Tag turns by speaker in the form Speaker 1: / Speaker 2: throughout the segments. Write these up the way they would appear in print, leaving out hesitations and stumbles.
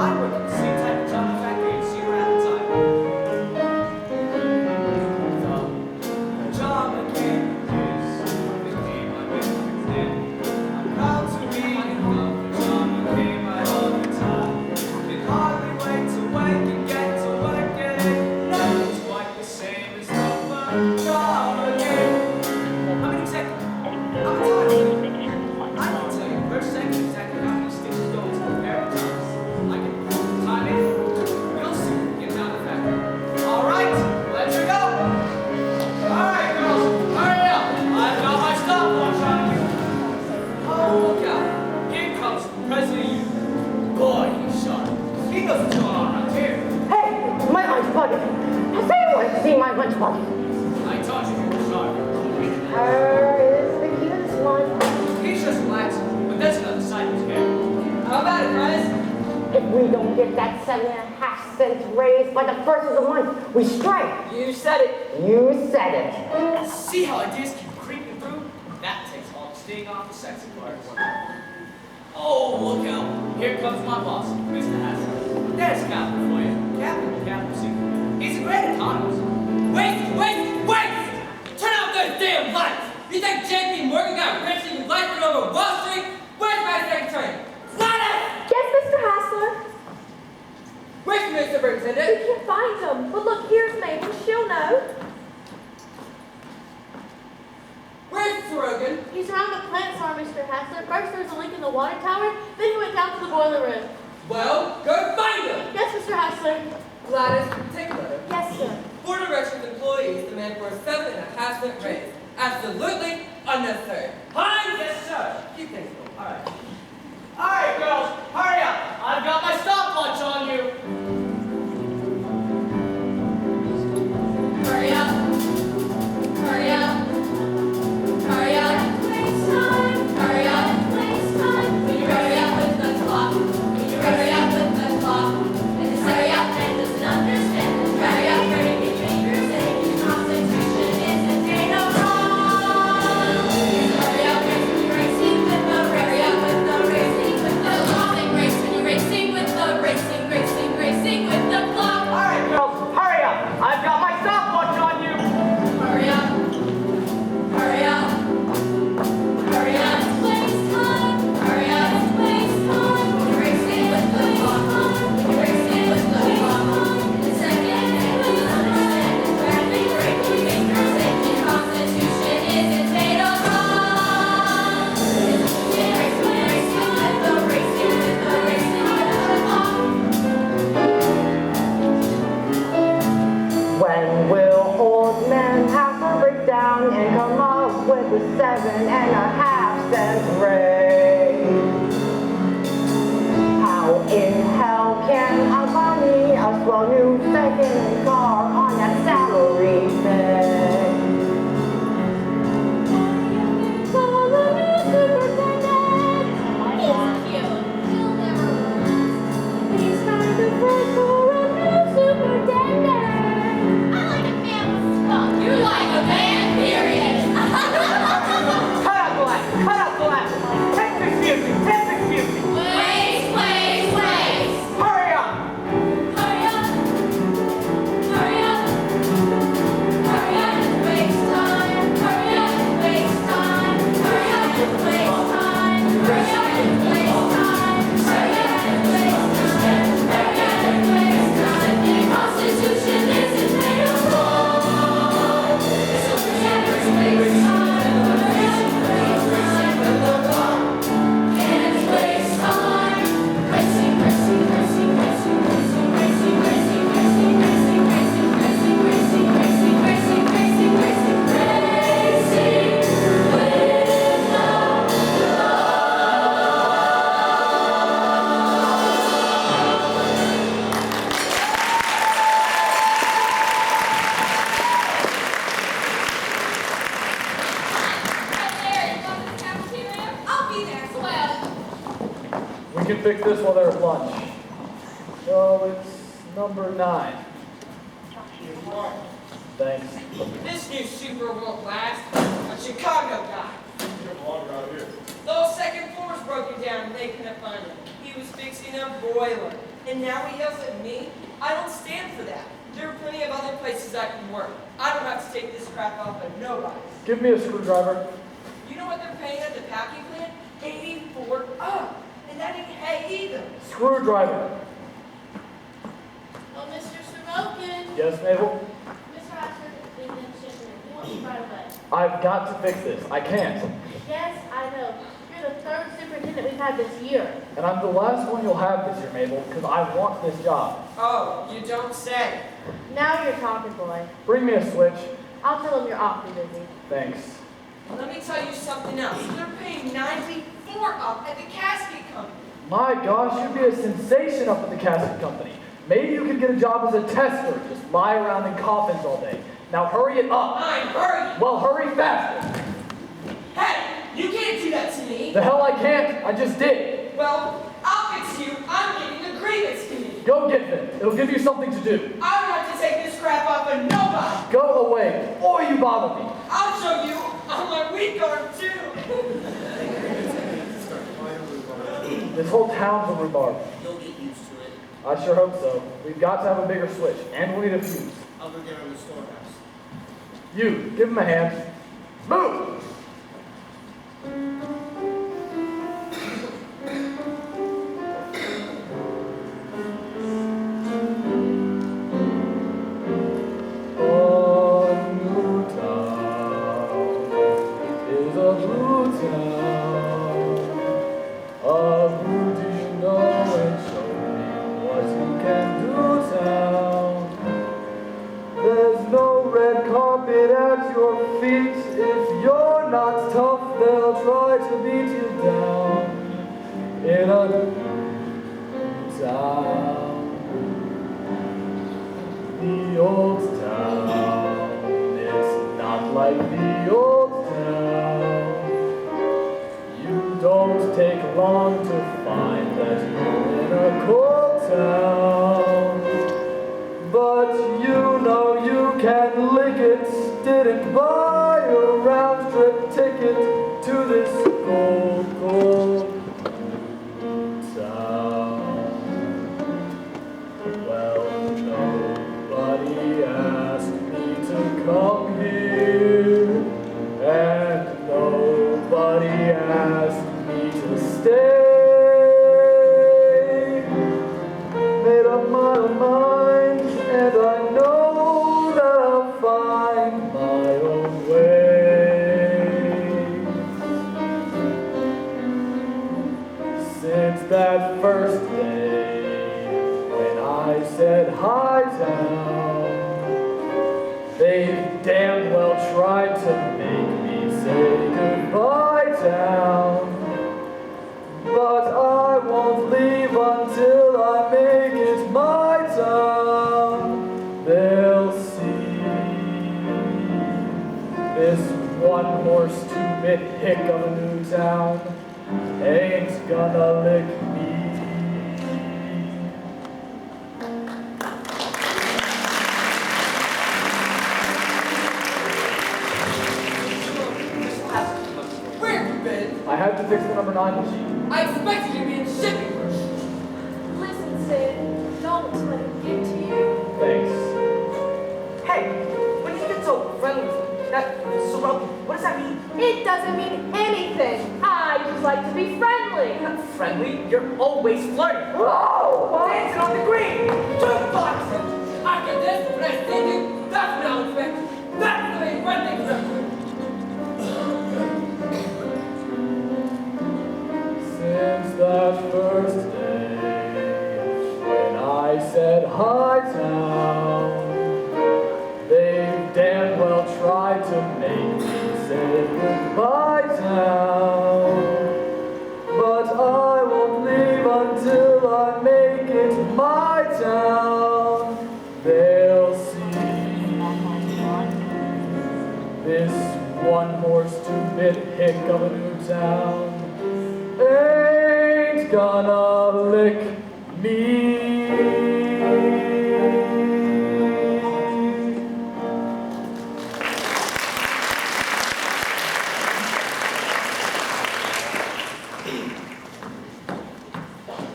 Speaker 1: I work at the same type of job factory and see around the time. The Pajama Game is the game I make in. I'm proud to be in the Pajama Game I love the time. Can hardly wait to wake and get to work at it. Nothing's quite the same as the Pajama Game. I'm an executive. I'm a time. I can tell you per second exactly how many stitches go into a pair of times. I can time it. You'll see when we get down the factory. All right, let's go. All right, girls, hurry up. I've got my stopwatch on you. Oh, look out. Here comes the president. Boy, he's sharp. He knows what's going on around here.
Speaker 2: Hey, my lunch bucket. I say you want to see my lunch bucket.
Speaker 1: I taught you he was sharp.
Speaker 2: Is the cutest one.
Speaker 1: He's just relaxing, but that's another side of his game. How about it, guys?
Speaker 2: If we don't get that 7.5 cents raise by the first of the month, we strike.
Speaker 1: You said it.
Speaker 2: You said it.
Speaker 1: See how ideas keep creeping through? That takes all the sting off the sexy parts. Oh, look out. Here comes my boss, Mr. Hassel. There's Captain for you. Captain C. He's a great economist.
Speaker 3: Wait! Turn out those damn lights! You think J.P. Morgan got rich and lights over Wall Street? Where's my secretary? Gladys!
Speaker 4: Yes, Mr. Hassler.
Speaker 3: Where's the superintendent?
Speaker 4: We can't find him. But look, here's Mabel. She'll know.
Speaker 3: Where's Mr. Rogan?
Speaker 4: He's around the plant farm, Mr. Hassler. First there's a leak in the water tower, then he went down to the boiler room.
Speaker 3: Well, go find him!
Speaker 4: Yes, Mr. Hassler.
Speaker 3: Gladys, take a letter.
Speaker 4: Yes, sir.
Speaker 3: Board of Directions employees demand for a 7.5 cent raise. Absolutely unnecessary.
Speaker 1: Hi, yes, sir.
Speaker 3: Keep things going.
Speaker 1: All right. All right, girls, hurry up. I've got my stopwatch on you.
Speaker 4: Hurry up. Hurry up. Hurry up. Waste time. Hurry up. Waste time. Will you hurry up with the clock? Will you hurry up with the clock? And just hurry up and doesn't understand. Hurry up, hurry, your fingers and your concentration isn't paid no wrong. Hurry up, racing with the hurry up with the racing with the clock. Racing with the racing with the clock.
Speaker 2: All right, girls, hurry up. I've got my stopwatch on you.
Speaker 4: Hurry up. Hurry up. Hurry up. It's waste time. Hurry up. It's waste time. You're racing with the clock. You're racing with the clock. In a second, you will understand. It's badly breaking fingers and your constitution isn't made of rock. It's racing with the racing with the racing with the clock.
Speaker 2: When will old men have to break down and come up with a 7.5 cent raise? How in hell can I buy me a swell new second car on that salary thing? Call the new superintendent. He's cute. He'll never lose. He's kind of fresh for a new superintendent. I like a man with spunk. You like a man, period.
Speaker 1: Cut out the light. Cut out the light. Take this music. Take this music.
Speaker 4: Waste.
Speaker 1: Hurry up.
Speaker 4: Hurry up. Hurry up. Hurry up, it's waste time. Hurry up, it's waste time. Hurry up, it's waste time. Hurry up, it's waste time. Hurry up, it's waste time. Hurry up, it's waste time. The Constitution isn't made of gold. So pretend it's waste time. Hurry up, it's waste time. With the clock. And it's waste time. Racing, racing, racing, racing, racing, racing, racing, racing, racing, racing, racing, racing, racing, racing, racing, racing, racing with the I'll be there. Swell.
Speaker 5: We can fix this while they're at lunch. So it's number 9. Thanks.
Speaker 3: This new super won't last. A Chicago guy. The whole second floor's broken down and they couldn't find him. He was fixing a boiler. And now he yells at me? I don't stand for that. There are plenty of other places I can work. I don't have to take this crap off of nobody.
Speaker 5: Give me a screwdriver.
Speaker 3: You know what they're paying at the packing plant? 84 up. And that ain't hay either.
Speaker 5: Screwdriver.
Speaker 2: Oh, Mr. Sorokin.
Speaker 5: Yes, Mabel?
Speaker 2: Mr. Ashford is in shipment. He wants you right away.
Speaker 5: I've got to fix this. I can't.
Speaker 2: Yes, I know. You're the third superintendent we've had this year.
Speaker 5: And I'm the last one you'll have this year, Mabel, because I want this job.
Speaker 3: Oh, you don't say.
Speaker 2: Now you're talking, boy.
Speaker 5: Bring me a switch.
Speaker 2: I'll tell him you're awfully busy.
Speaker 5: Thanks.
Speaker 3: Let me tell you something else. They're paying 94 up at the casket company.
Speaker 5: My gosh, you'd be a sensation up at the casket company. Maybe you could get a job as a tester. Just lie around in coffins all day. Now hurry it up.
Speaker 3: I'm hurrying.
Speaker 5: Well, hurry faster.
Speaker 3: Hey, you can't do that to me.
Speaker 5: The hell I can't. I just did.
Speaker 3: Well, I'll fix you. I'm getting the grievance committee.
Speaker 5: Go get them. It'll give you something to do.
Speaker 3: I don't have to take this crap off of nobody.
Speaker 5: Go away, or you bother me.
Speaker 3: I'll show you on my weak arm, too.
Speaker 5: This whole town's a rhubarb.
Speaker 6: You'll get used to it.
Speaker 5: I sure hope so. We've got to have a bigger switch, and we'll need a fuse.
Speaker 6: I'll go get her in the storehouse.
Speaker 5: You, give him a hand. Move!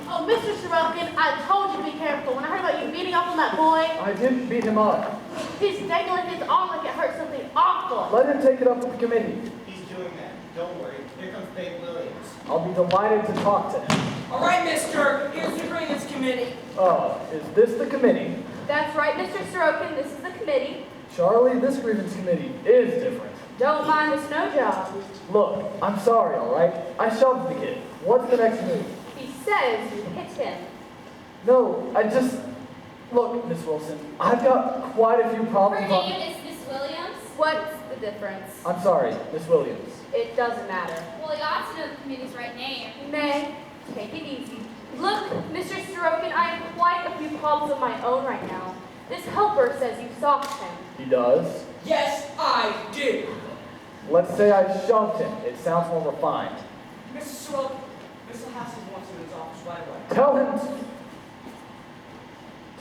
Speaker 2: Oh, Mr. Sorokin, I told you to be that boy?
Speaker 5: I didn't beat him up.
Speaker 2: He's dangling his arm like it hurt something awful.
Speaker 5: Let him take it up with the committee.
Speaker 6: He's doing that. Don't worry. Here comes Babe Williams.
Speaker 5: I'll be delighted to talk to him.
Speaker 3: All right, mister, here's your grievance committee.
Speaker 5: Is this the committee?
Speaker 2: That's right, Mr. Sorokin, this is the committee.
Speaker 5: Charlie, this grievance committee is different.
Speaker 2: Don't mind the snow job.
Speaker 5: Look, I'm sorry, all right? I shoved the kid. What's the next move?
Speaker 2: He says you hit him.
Speaker 5: No, I just... Look, Miss Wilson, I've got quite a few
Speaker 4: Her
Speaker 5: problems on...
Speaker 4: name is Miss Williams.
Speaker 2: What's the difference?
Speaker 5: I'm sorry, Miss Williams.
Speaker 2: It doesn't matter.
Speaker 4: Well, you ought to know the committee's right name.
Speaker 2: May, take it easy. Look, Mr. Sorokin, I have quite a few problems of my own right now. This helper says you socked him.
Speaker 5: He does?
Speaker 3: Yes, I did.
Speaker 5: Let's say I shoved him. It sounds more refined.
Speaker 3: Mr. Sorokin, Mr. Hassel wants you in his office right away.
Speaker 5: Tell him...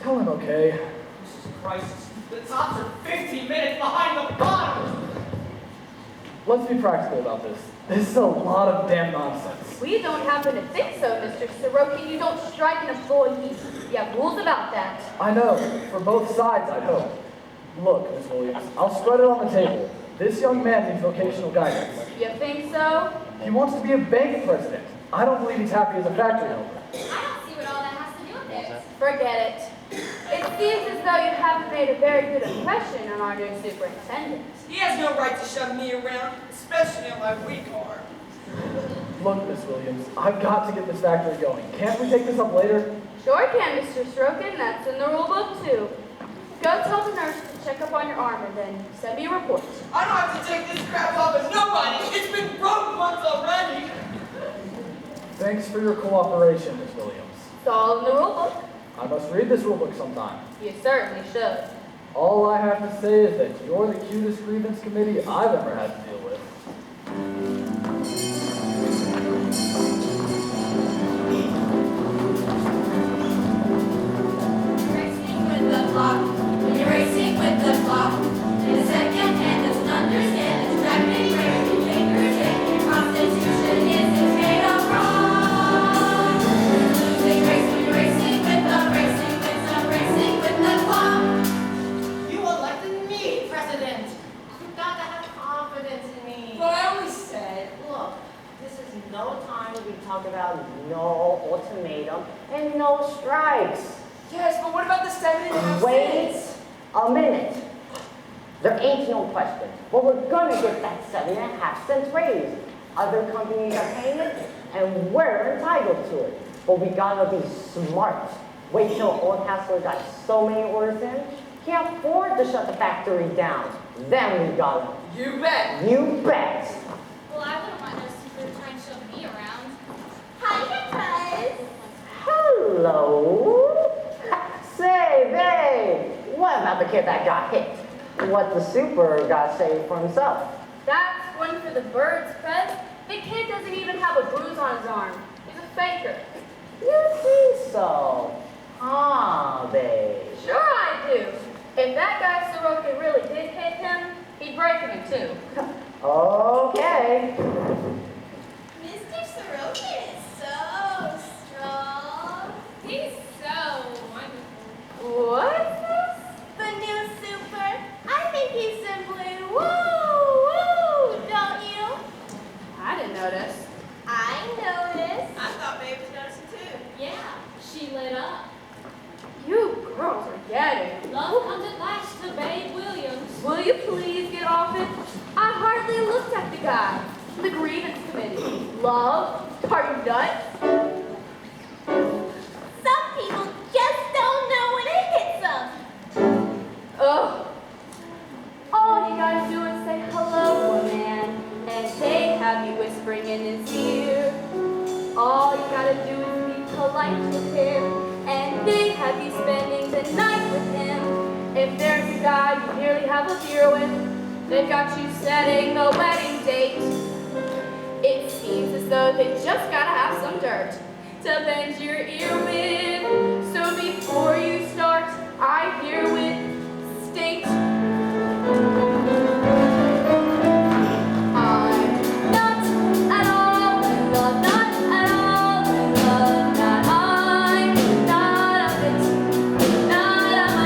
Speaker 5: Tell him, okay?
Speaker 3: This is a crisis. The tops are 15 minutes behind the bottom.
Speaker 5: Let's be practical about this. This is a lot of damn nonsense.
Speaker 2: We don't happen to think so, Mr. Sorokin. You don't strike an employee. You have rules about that.
Speaker 5: I know. For both sides, I hope. Look, Miss Williams, I'll spread it on the table. This young man needs vocational guidance.
Speaker 2: You think so?
Speaker 5: He wants to be a bank president. I don't believe he's happy as a factory helper.
Speaker 4: I don't see what all that has to do with it.
Speaker 2: Forget it. It seems as though you haven't made a very good impression on our new superintendent.
Speaker 3: He has no right to shove me around, especially on my weak arm.
Speaker 5: Look, Miss Williams, I've got to get this factory going. Can't we take this up later?
Speaker 2: Sure can, Mr. Sorokin. That's in the rule book, too. Go tell the nurse to check up on your arm and then send me a report.
Speaker 3: I don't have to take this crap off of nobody. It's been broke once already.
Speaker 5: Thanks for your cooperation, Miss Williams.
Speaker 2: It's all in the rule book.
Speaker 5: I must read this rule book sometime.
Speaker 2: You certainly should.
Speaker 5: All I have to say is that you're the cutest grievance committee I've ever had to deal with.
Speaker 4: Racing with the clock. When you're racing with the clock. And the second hand doesn't understand. It's rapid breaking fingers. And your constitution isn't made of wrong. Losing race when you're racing with the clock.
Speaker 7: You elected me president. You've got to have confidence in me.
Speaker 3: But I only said,
Speaker 7: Look, this is no time to be talking about no ultimatum and no strikes.
Speaker 3: yes, but what about the 7.5
Speaker 7: Wait
Speaker 3: cents?
Speaker 7: a minute. There ain't no question. Well, we're gonna get that 7.5 cents raise. Other companies are paying it, and we're entitled to it. But we gotta be smart. Wait till old Hassler got so many orders in, he can't afford to shut the factory down. Then we got him.
Speaker 3: You bet.
Speaker 7: You bet.
Speaker 4: Well, I wouldn't want no super trying to shove me around. Hi, guys.
Speaker 7: Hello. Say, babe, what about the kid that got hit? What the super got to say for himself?
Speaker 2: That's one for the birds, Prez. The kid doesn't even have a bruise on his arm. He's a faker.
Speaker 7: You think so? Ah, babe.
Speaker 2: Sure I do. If that guy Sorokin really did hit him, he'd break him in two.
Speaker 7: Okay.
Speaker 4: Mr. Sorokin is so strong. He's so wonderful.
Speaker 2: What's this?
Speaker 4: The new super. I think he's simply woo, don't you?
Speaker 2: I didn't notice.
Speaker 4: I noticed.
Speaker 3: I thought Babe was noticing too.
Speaker 4: Yeah, she lit up.
Speaker 2: You girls are getting.
Speaker 4: Love comes at last to Babe Williams.
Speaker 2: Will you please get off it? I hardly looked at the guy. The grievance committee. Love? Are you nuts?
Speaker 4: Some people just don't know when it hits them.
Speaker 2: Ugh. All you gotta do is say hello to a man, and they have you whispering in his ear. All you gotta do is be polite with him, and they have you spending the night with him. If there's a guy you nearly have a beer with, they've got you setting the wedding date. It seems as though they just gotta have some dirt to bend your ear with. So before you start, I herewith state I'm not at all in love, not at all in love, not I'm not of it, not of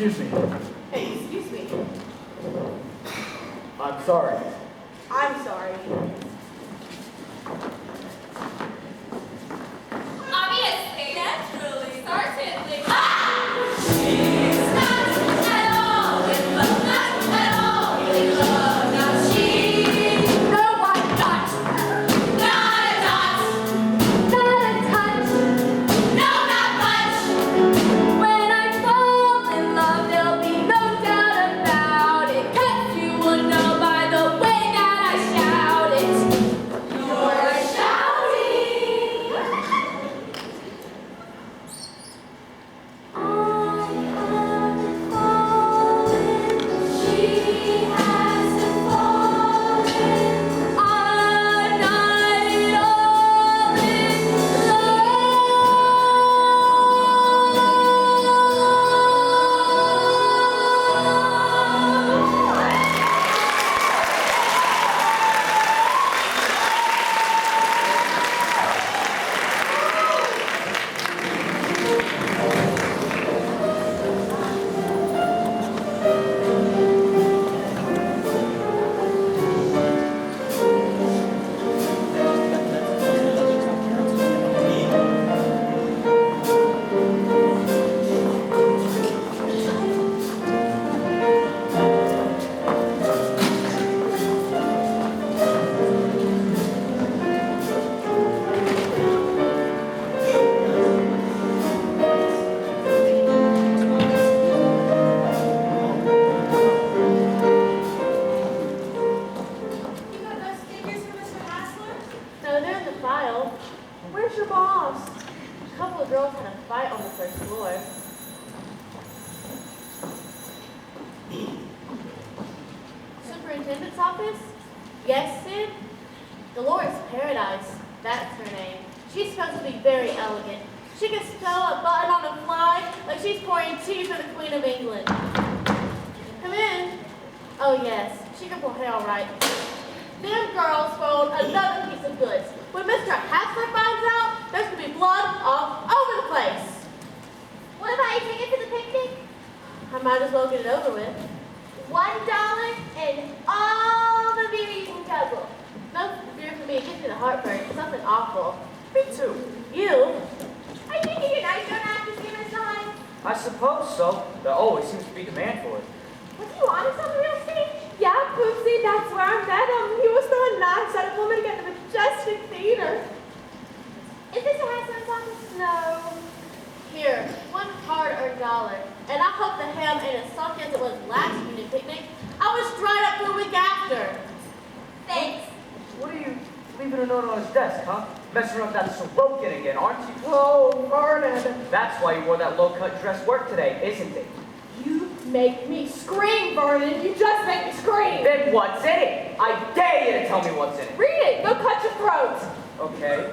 Speaker 5: Excuse me.
Speaker 2: Hey, excuse me.
Speaker 5: I'm sorry.
Speaker 2: I'm sorry.
Speaker 4: Obviously, naturally, certainly. She's not at all in love, not at all in love. Now she's no one not a dot, not a touch, no, not much. When I fall in love, there'll be no doubt about it. 'Cause you will know by the way that I shout it. You're shouting. She hasn't fallen. I'm not at all in love.
Speaker 2: You got those figures for Mr. Hassler? No, they're in the file. Where's your boss? A couple of girls had a fight on the first floor. Superintendent's office? Yes, Sid? Dolores Paradise. That's her name. She's supposed to be very elegant. She can sew a button on the fly like she's pouring tea for the Queen of England. Come in. Oh yes, she can pull hair all right. Them girls spoiled another piece of goods. When Mr. Hassler finds out, there's gonna be blood all over the place. What about your ticket to the picnic? I might as well get it over with. $1 and all the beer you can guzzle. No beer for me, it gives me the heartburn. Something awful.
Speaker 8: Me too.
Speaker 2: You? Are you thinking you're nice, don't have to see Mr. Hines?
Speaker 8: I suppose so. There always seems to be demand for it.
Speaker 2: Was he honest on the real estate? Yeah, Poopsie, that's where I met him. He was so nice. I told him to get the Majestic Theater. Is this a Hassler's office? No. Here, $1 dollar. And I hope the ham ain't as salty as it was last union picnic. I was dried up for a week after. Thanks.
Speaker 8: What are you leaving a note on his desk, huh? Messing around with that Sorokin again, aren't you?
Speaker 2: Oh, Vernon.
Speaker 8: That's why you wore that low-cut dress work today, isn't it?
Speaker 2: You make me scream, Vernon. You just make me scream.
Speaker 8: Then what's in it? I dare you to tell me what's in it.
Speaker 2: Read it. Go cut your throat.
Speaker 8: Okay.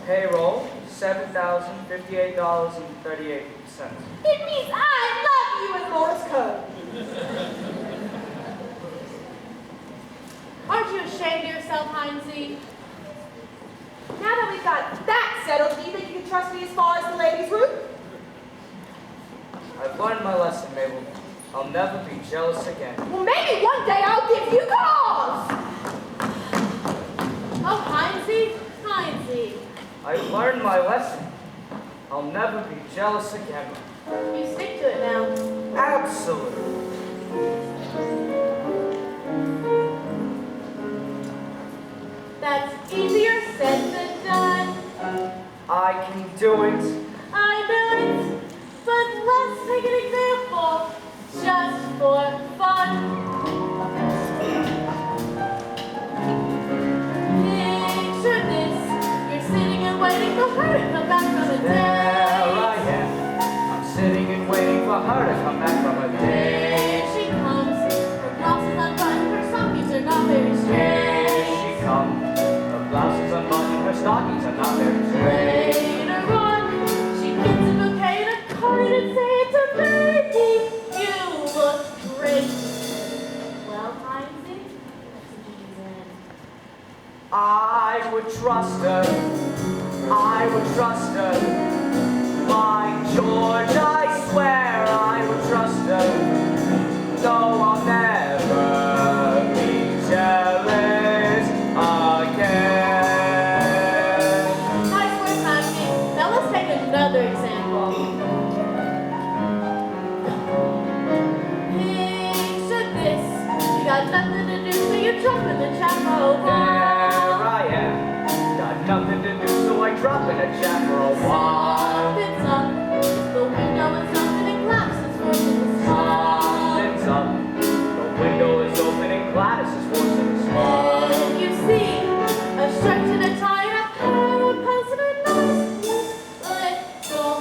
Speaker 8: Payroll, $7,058.38.
Speaker 2: It means I love you in Morse code. Aren't you ashamed of yourself, Heinzie? Now that we've got that settled, do you think you can trust me as far as the ladies' room?
Speaker 8: I've learned my lesson, Mabel. I'll never be jealous again.
Speaker 2: Well, maybe one day I'll give you cause. Oh, Heinzie, Heinzie.
Speaker 8: I've learned my lesson. I'll never be jealous again.
Speaker 2: You stick to it now.
Speaker 8: Absolutely.
Speaker 2: That's easier said than done.
Speaker 8: I can do it.
Speaker 2: I know it, but let's take an example, just for fun. Picture this, you're sitting and waiting for her to come back from a
Speaker 8: There I
Speaker 2: date.
Speaker 8: am. I'm sitting and waiting for her to come back from a
Speaker 2: Here
Speaker 8: date.
Speaker 2: she comes, her blouse is unbuttoned, her stockings are not very
Speaker 8: Here
Speaker 2: straight.
Speaker 8: she comes. Her blouse is unbuttoned, her stockings are not very straight.
Speaker 2: Later on, she gets a bouquet and a card and say to baby, you look great. Well, Heinzie,
Speaker 8: I would trust her. I would trust her. By George, I swear I would trust her.
Speaker 5: for a while.
Speaker 4: It's up, the window is open and glass is forcing the smile.
Speaker 5: It's up, the window is open and Gladys is forcing a smile.
Speaker 4: And you see a shirt and a tie and a pair of pants and a nice little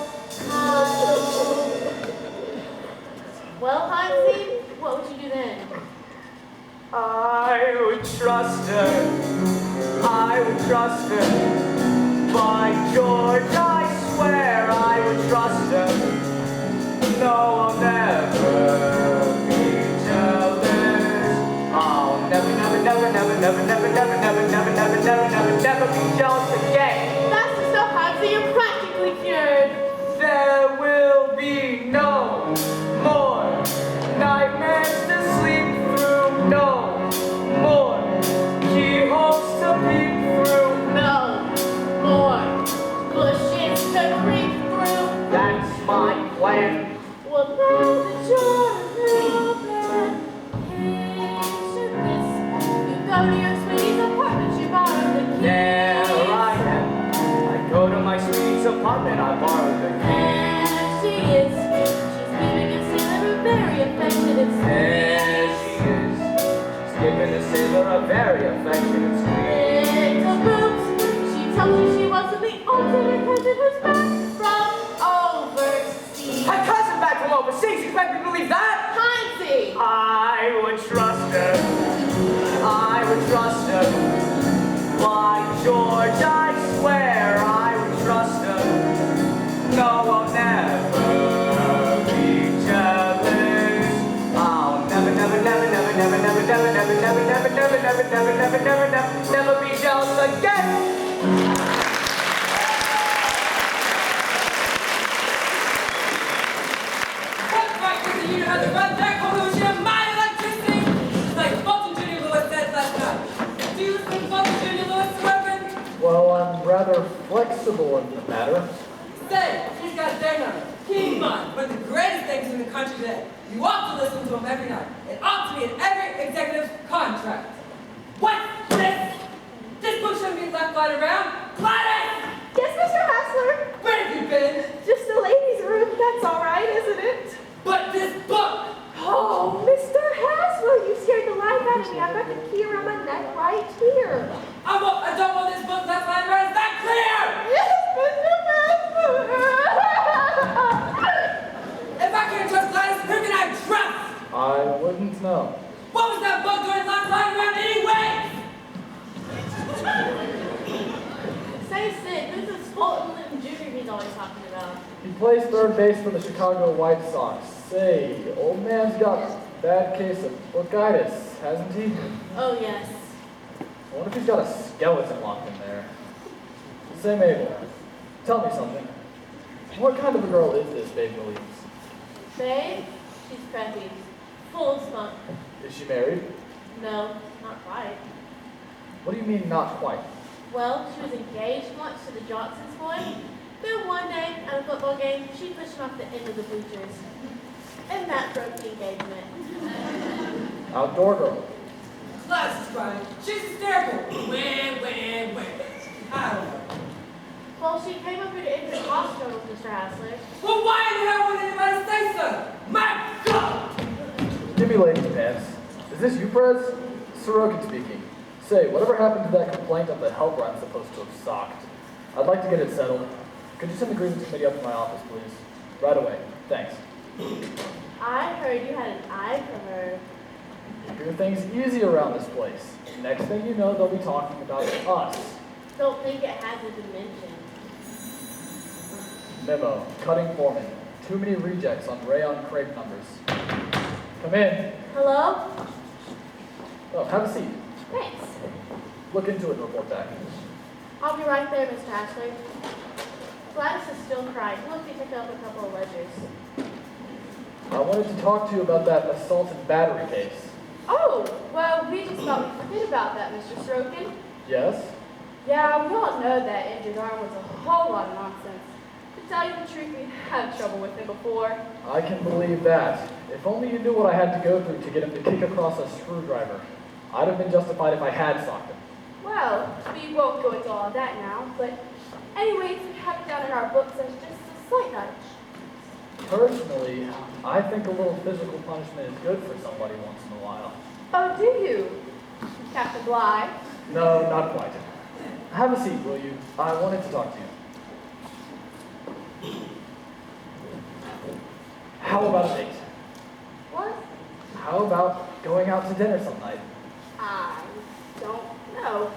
Speaker 4: house. Well, Hansie, what would you do then?
Speaker 5: I would trust her. I would trust her. By George, I swear I would trust her. No, I'll never be jealous. I'll never, never, never, never, never, never, never, never, never, never, never, never, never be jealous again.
Speaker 4: That's the stuff, Hansie, you're practically cured.
Speaker 5: There will be no more nightmares to sleep through. No more keyholes to peek through.
Speaker 4: No more bushes to creep through.
Speaker 5: That's my plan.
Speaker 4: Well, now that you're open, picture this. You go to your sweetie's apartment, you borrow the key.
Speaker 5: There I am. I go to my sweetie's apartment, I borrow the key.
Speaker 4: There she is. She's giving a sailor a very affectionate
Speaker 5: There she is. She's giving the sailor a very affectionate squeeze.
Speaker 4: little boobs. She tells you she wasn't the alternate cousin who's back from overseas.
Speaker 5: My cousin back from overseas, you expect me to believe that?
Speaker 4: Hansie!
Speaker 5: I would trust her. I would trust her. By George, I swear I would trust her. No, I'll never be jealous. I'll never, never, never, never, never, never, never, never, never, never, never, never, never, never, never, never be jealous again.
Speaker 3: What right does you have to run that collusion of my electricity? It's like Fulton Jr. Lewis said last night. Do you think Fulton Jr. Lewis is working?
Speaker 5: Well, I'm rather flexible in the matter.
Speaker 3: Say, he's got their number. Keep in mind, one of the greatest things in the country today. You ought to listen to him every night. It ought to be in every executive's contract. What's this? This book shouldn't be left lying around. Gladys!
Speaker 2: Yes, Mr. Hassler?
Speaker 3: Where have you been?
Speaker 2: Just the ladies' room. That's all right, isn't it?
Speaker 3: But this book!
Speaker 2: Oh, Mr. Hassler, you scared the life out of me. I've got the key around my neck right here.
Speaker 3: I don't want this book left lying around. Is that clear?
Speaker 2: Yes, Mr. Hassler.
Speaker 3: If I can't trust Gladys, who can I trust?
Speaker 5: I wouldn't know.
Speaker 3: What was that book doing left lying around anyway?
Speaker 4: Say, Sid, who's this Fulton Litton Jr. he's always talking about?
Speaker 5: He plays third base for the Chicago White Sox. Say, old man's got a bad case of bronchitis, hasn't he?
Speaker 4: Oh, yes.
Speaker 5: I wonder if he's got a skeleton locked in there. Say, Mabel, tell me something. What kind of a girl is this Babe Williams?
Speaker 4: Babe, she's preppy. Full of spunk.
Speaker 5: Is she married?
Speaker 4: No, not quite.
Speaker 5: What do you mean, not quite?
Speaker 4: Well, she was engaged once to the Johnsons' boy. Then one day, at a football game, she pushed him off the end of the bleachers. And that broke the engagement.
Speaker 5: Outdoor girl.
Speaker 3: Gladys is crying. She's hysterical. Where? I don't know.
Speaker 4: Well, she came up here to enter the hospital with Mr. Hassler.
Speaker 3: Well, why in the hell would anybody say so? My God!
Speaker 5: Give me ladies' pants. Is this you, Perez? Sorokin speaking. Say, whatever happened to that complaint of the helper I'm supposed to have socked? I'd like to get it settled. Could you send the grievance committee up to my office, please? Right away. Thanks.
Speaker 4: I heard you had an eye for her.
Speaker 5: Keep things easy around this place. Next thing you know, they'll be talking about us.
Speaker 4: Don't think it has a dimension.
Speaker 5: Memo. Cutting foreman. Too many rejects on rayon crepe numbers. Come in.
Speaker 4: Hello?
Speaker 5: Oh, have a seat.
Speaker 4: Thanks.
Speaker 5: Look into it and report back.
Speaker 4: I'll be right there, Mr. Ashley. Gladys is still crying. Let me pick up a couple of ledgers.
Speaker 5: I wanted to talk to you about that assault and battery case.
Speaker 2: Oh, well, we just thought we'd forget about that, Mr. Sorokin.
Speaker 5: Yes?
Speaker 2: Yeah, we all know that injured arm was a whole lot of nonsense. To tell you the truth, we've had trouble with him before.
Speaker 5: I can believe that. If only you knew what I had to go through to get him to kick across a screwdriver. I'd have been justified if I had socked him.
Speaker 2: Well, we won't go into all of that now, but anyways, have it down in our books as just a slight nudge.
Speaker 9: Personally, I think a little physical punishment is good for somebody once in a while.
Speaker 2: Oh, do you, Captain Bligh?
Speaker 9: No, not quite. Have a seat, will you? I wanted to talk to you. How about a date?
Speaker 2: What?
Speaker 9: How about going out to dinner some night?
Speaker 2: I don't know.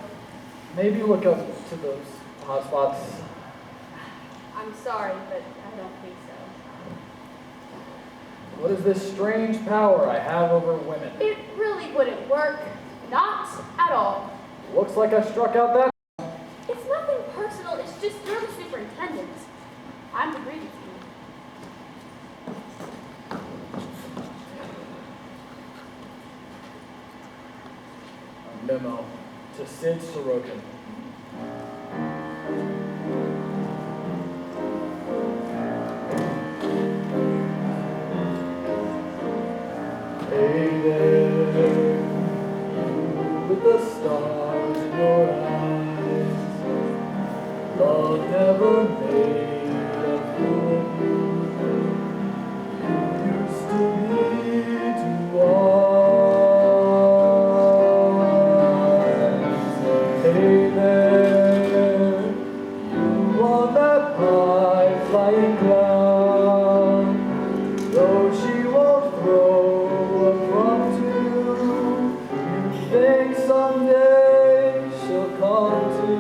Speaker 9: Maybe look up to those hot spots.
Speaker 2: I'm sorry, but I don't think so.
Speaker 9: What is this strange power I have over women?
Speaker 2: It really wouldn't work. Not at all.
Speaker 9: Looks like I struck out that.
Speaker 2: It's nothing personal, it's just you're the superintendent. I'm the greedy team.
Speaker 9: A memo to Sid Sorokin. Hey there, you with the stars in your eyes. Love never made a fool of you. You used to be too wise. Hey there, you on that high flying cloud. Though she won't throw a crumb to you, you think someday she'll come to.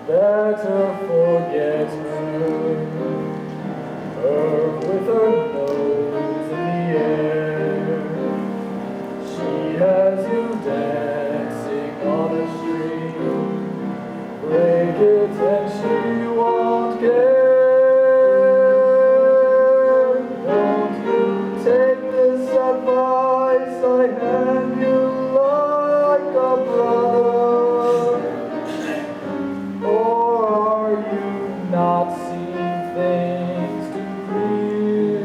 Speaker 9: Better forget her with her nose in the air. She has you dancing on a string. Break it and she won't care. Won't you take this advice I hand you like a brother? Or are you not seeing things too clear?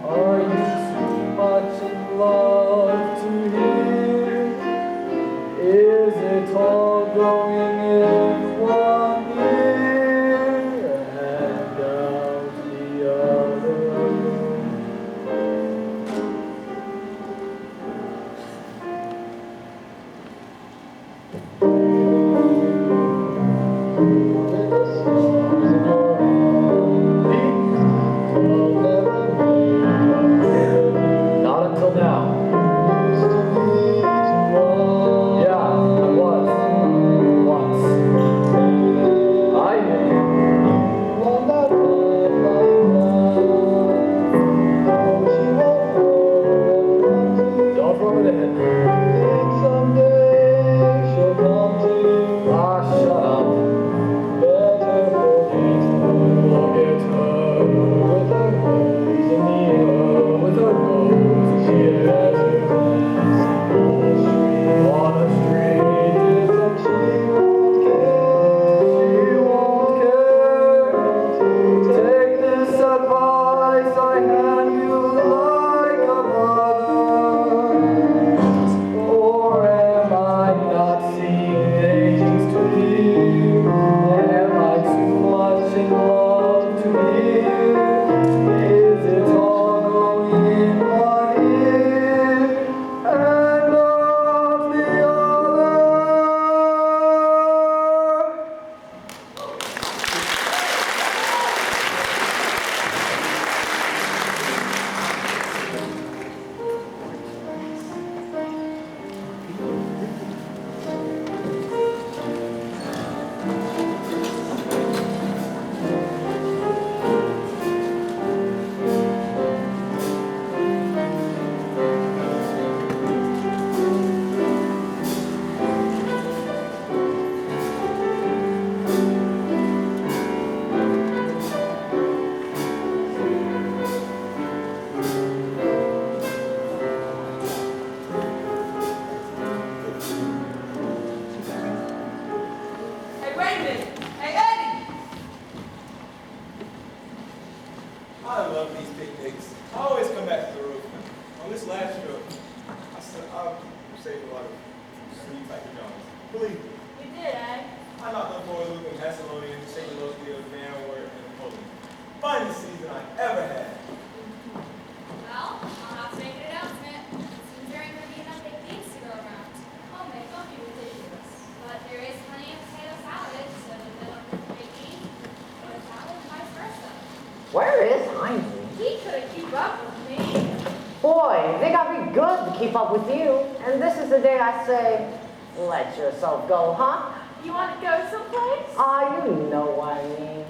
Speaker 9: Are you too much in love to hear? Is it all going in one ear and out the other? Not until now. Yeah, I was. Once. I don't rub it in. Ah, shut up. Forget her with her nose in the air, with her nose in the air. On a street, she won't care. Take this advice I hand you like a brother. Or am I not seeing things to hear? Am I too much in love to hear? Is it all going in one ear and out the other?
Speaker 3: Hey, wait a minute. Hey, Eddie!
Speaker 6: I love these picnics. I always come back to the roof. On this last trip, I've saved a lot of sleep type of jobs. Believe me.
Speaker 2: You did, eh?
Speaker 6: I Guadalupe, and Thessalonians, St. Louis, Manward, and Napoleon. Finest season I ever had.
Speaker 4: Well, I'll have to make an announcement. Seems there ain't going to be enough big beans to go around. Homemade, don't be ridiculous. But there is plenty of potato salad, so if they don't get the big beans, go to salad and vice versa.
Speaker 7: Where is Heinz?
Speaker 2: He couldn't keep up with me.
Speaker 7: Boy, they gotta be good to keep up with you. And this is the day I say, let yourself go, huh?
Speaker 2: You want to go someplace?
Speaker 7: Ah, you know what I mean.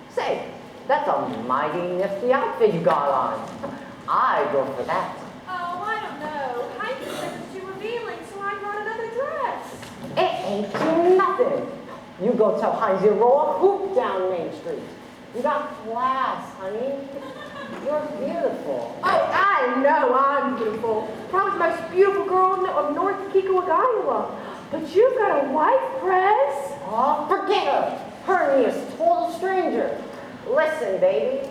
Speaker 7: Say, that's a mighty nifty outfit you got on. I'd go for that.
Speaker 2: Oh, I don't know. Heidi said it's too revealing, so I brought another dress.
Speaker 7: It ain't too nothing. You go tell Heinz you roll a hoop down Main Street. You got class, honey. You're beautiful.
Speaker 2: Oh, I know I'm beautiful. Probably the most beautiful girl of North Kekauwake, Iowa. But you've got a wife, Press.
Speaker 7: Oh, forget her. Her and me is total strangers. Listen, baby.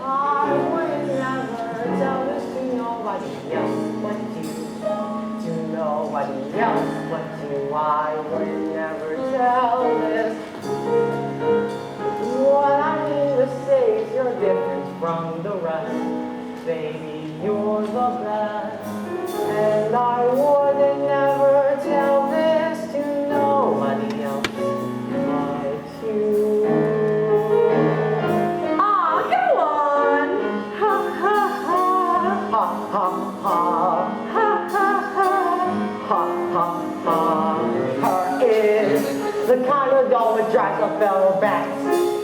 Speaker 7: I would never tell this to nobody else but you. To nobody else but you. I would never tell this. What I mean to say is you're different from the rest. Baby, you're the best. And I would never tell this to nobody else but you.
Speaker 2: Aw, go on. Ha, ha, ha.
Speaker 7: Ha ha ha.
Speaker 2: Ha, ha, ha.
Speaker 7: Ha ha ha. Her is the kind of doll that drives a fellow back.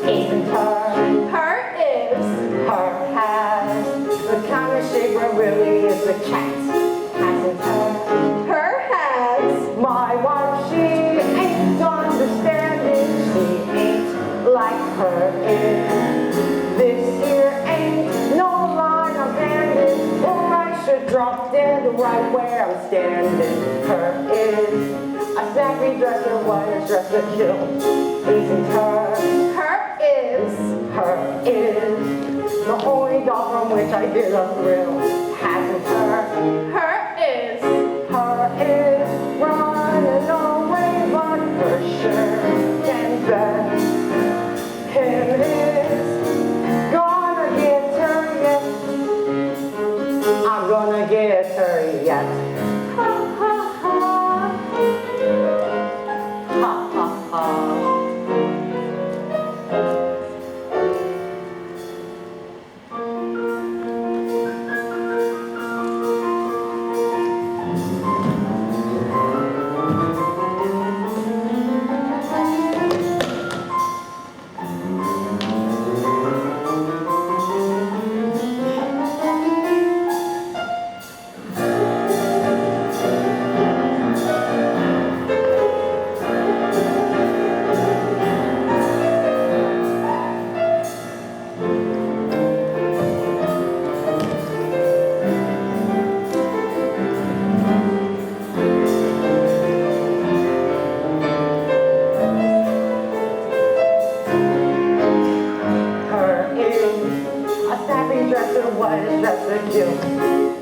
Speaker 7: Isn't her?
Speaker 2: Her is.
Speaker 7: Her has the kind of shape where really is a cat. Hasn't her?
Speaker 2: Her has.
Speaker 7: My wife, she ain't understanding. She ain't like her is. This here ain't no line of bandit, or I should drop dead right where I'm standing. Her is a snappy dresser, what a dress to kill. Isn't her?
Speaker 2: Her is.
Speaker 7: Her is the only doll from which I get a thrill. Hasn't her?
Speaker 2: Her is.
Speaker 7: Her is running away, but for sure can bet him is gonna get her yet. I'm gonna get her yet.
Speaker 2: Ha, ha, ha.
Speaker 7: Ha ha ha.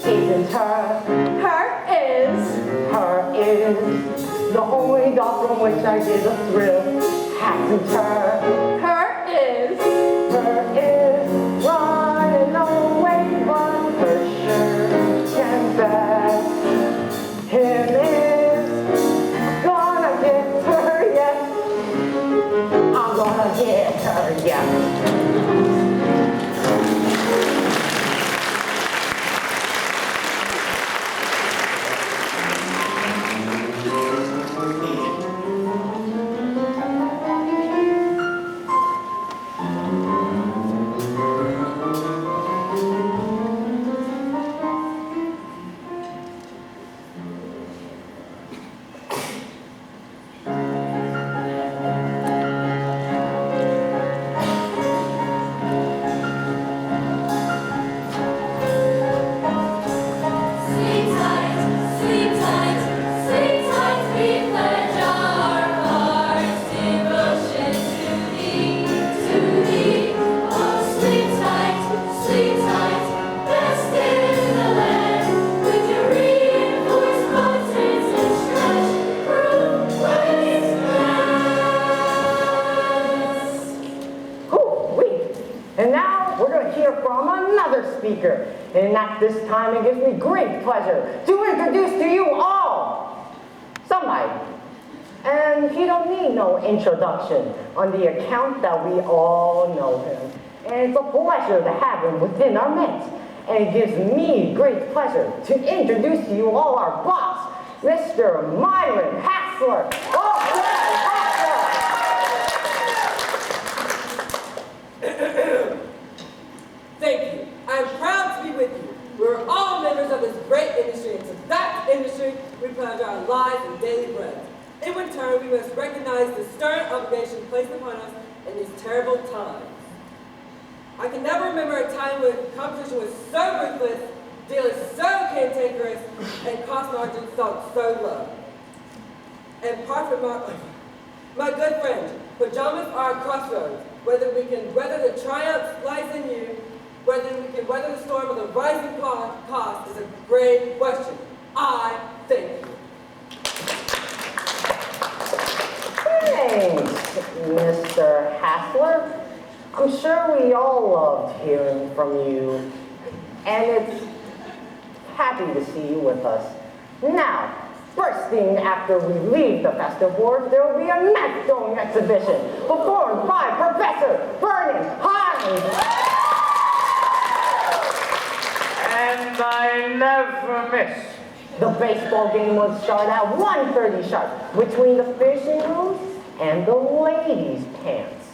Speaker 7: Isn't her?
Speaker 2: Her is.
Speaker 7: Her is the only doll from which I get a thrill. Hasn't her?
Speaker 2: Her is.
Speaker 7: Her is running away, but her sure can bet him is gonna get her yet. I'm gonna get her yet. other speaker. And at this time, it gives me great pleasure to introduce to you all somebody. And he don't need no introduction on the account that we all know him. And it's a pleasure to have him within our midst. And it gives me great pleasure to introduce to you all our boss, Mr. Myron Hassler. Oh, Hassler!
Speaker 3: Thank you. I'm proud to be with you. We're all members of this great industry, and to that industry, we pledge our lives and daily bread. In return, we must recognize the stern obligation placed upon us in these terrible times. I can never remember a time when competition was so ruthless, dealers so cantankerous, and cost margins sunk so low. And profit margins, my good friend, pajamas are a crossroads. Whether we can weather the triumph lies in you, whether we can weather the storm of the rising cost is a great question. I thank you.
Speaker 7: Thanks, Mr. Hassler. I'm sure we all loved hearing from you, and it's happy to see you with us. Now, first thing after we leave the festive board, there will be a knife-throwing exhibition performed by Professor Vernon Hines.
Speaker 8: And I never miss.
Speaker 7: The baseball game will start at 1:30 sharp between the fishing rooms and the ladies' pants.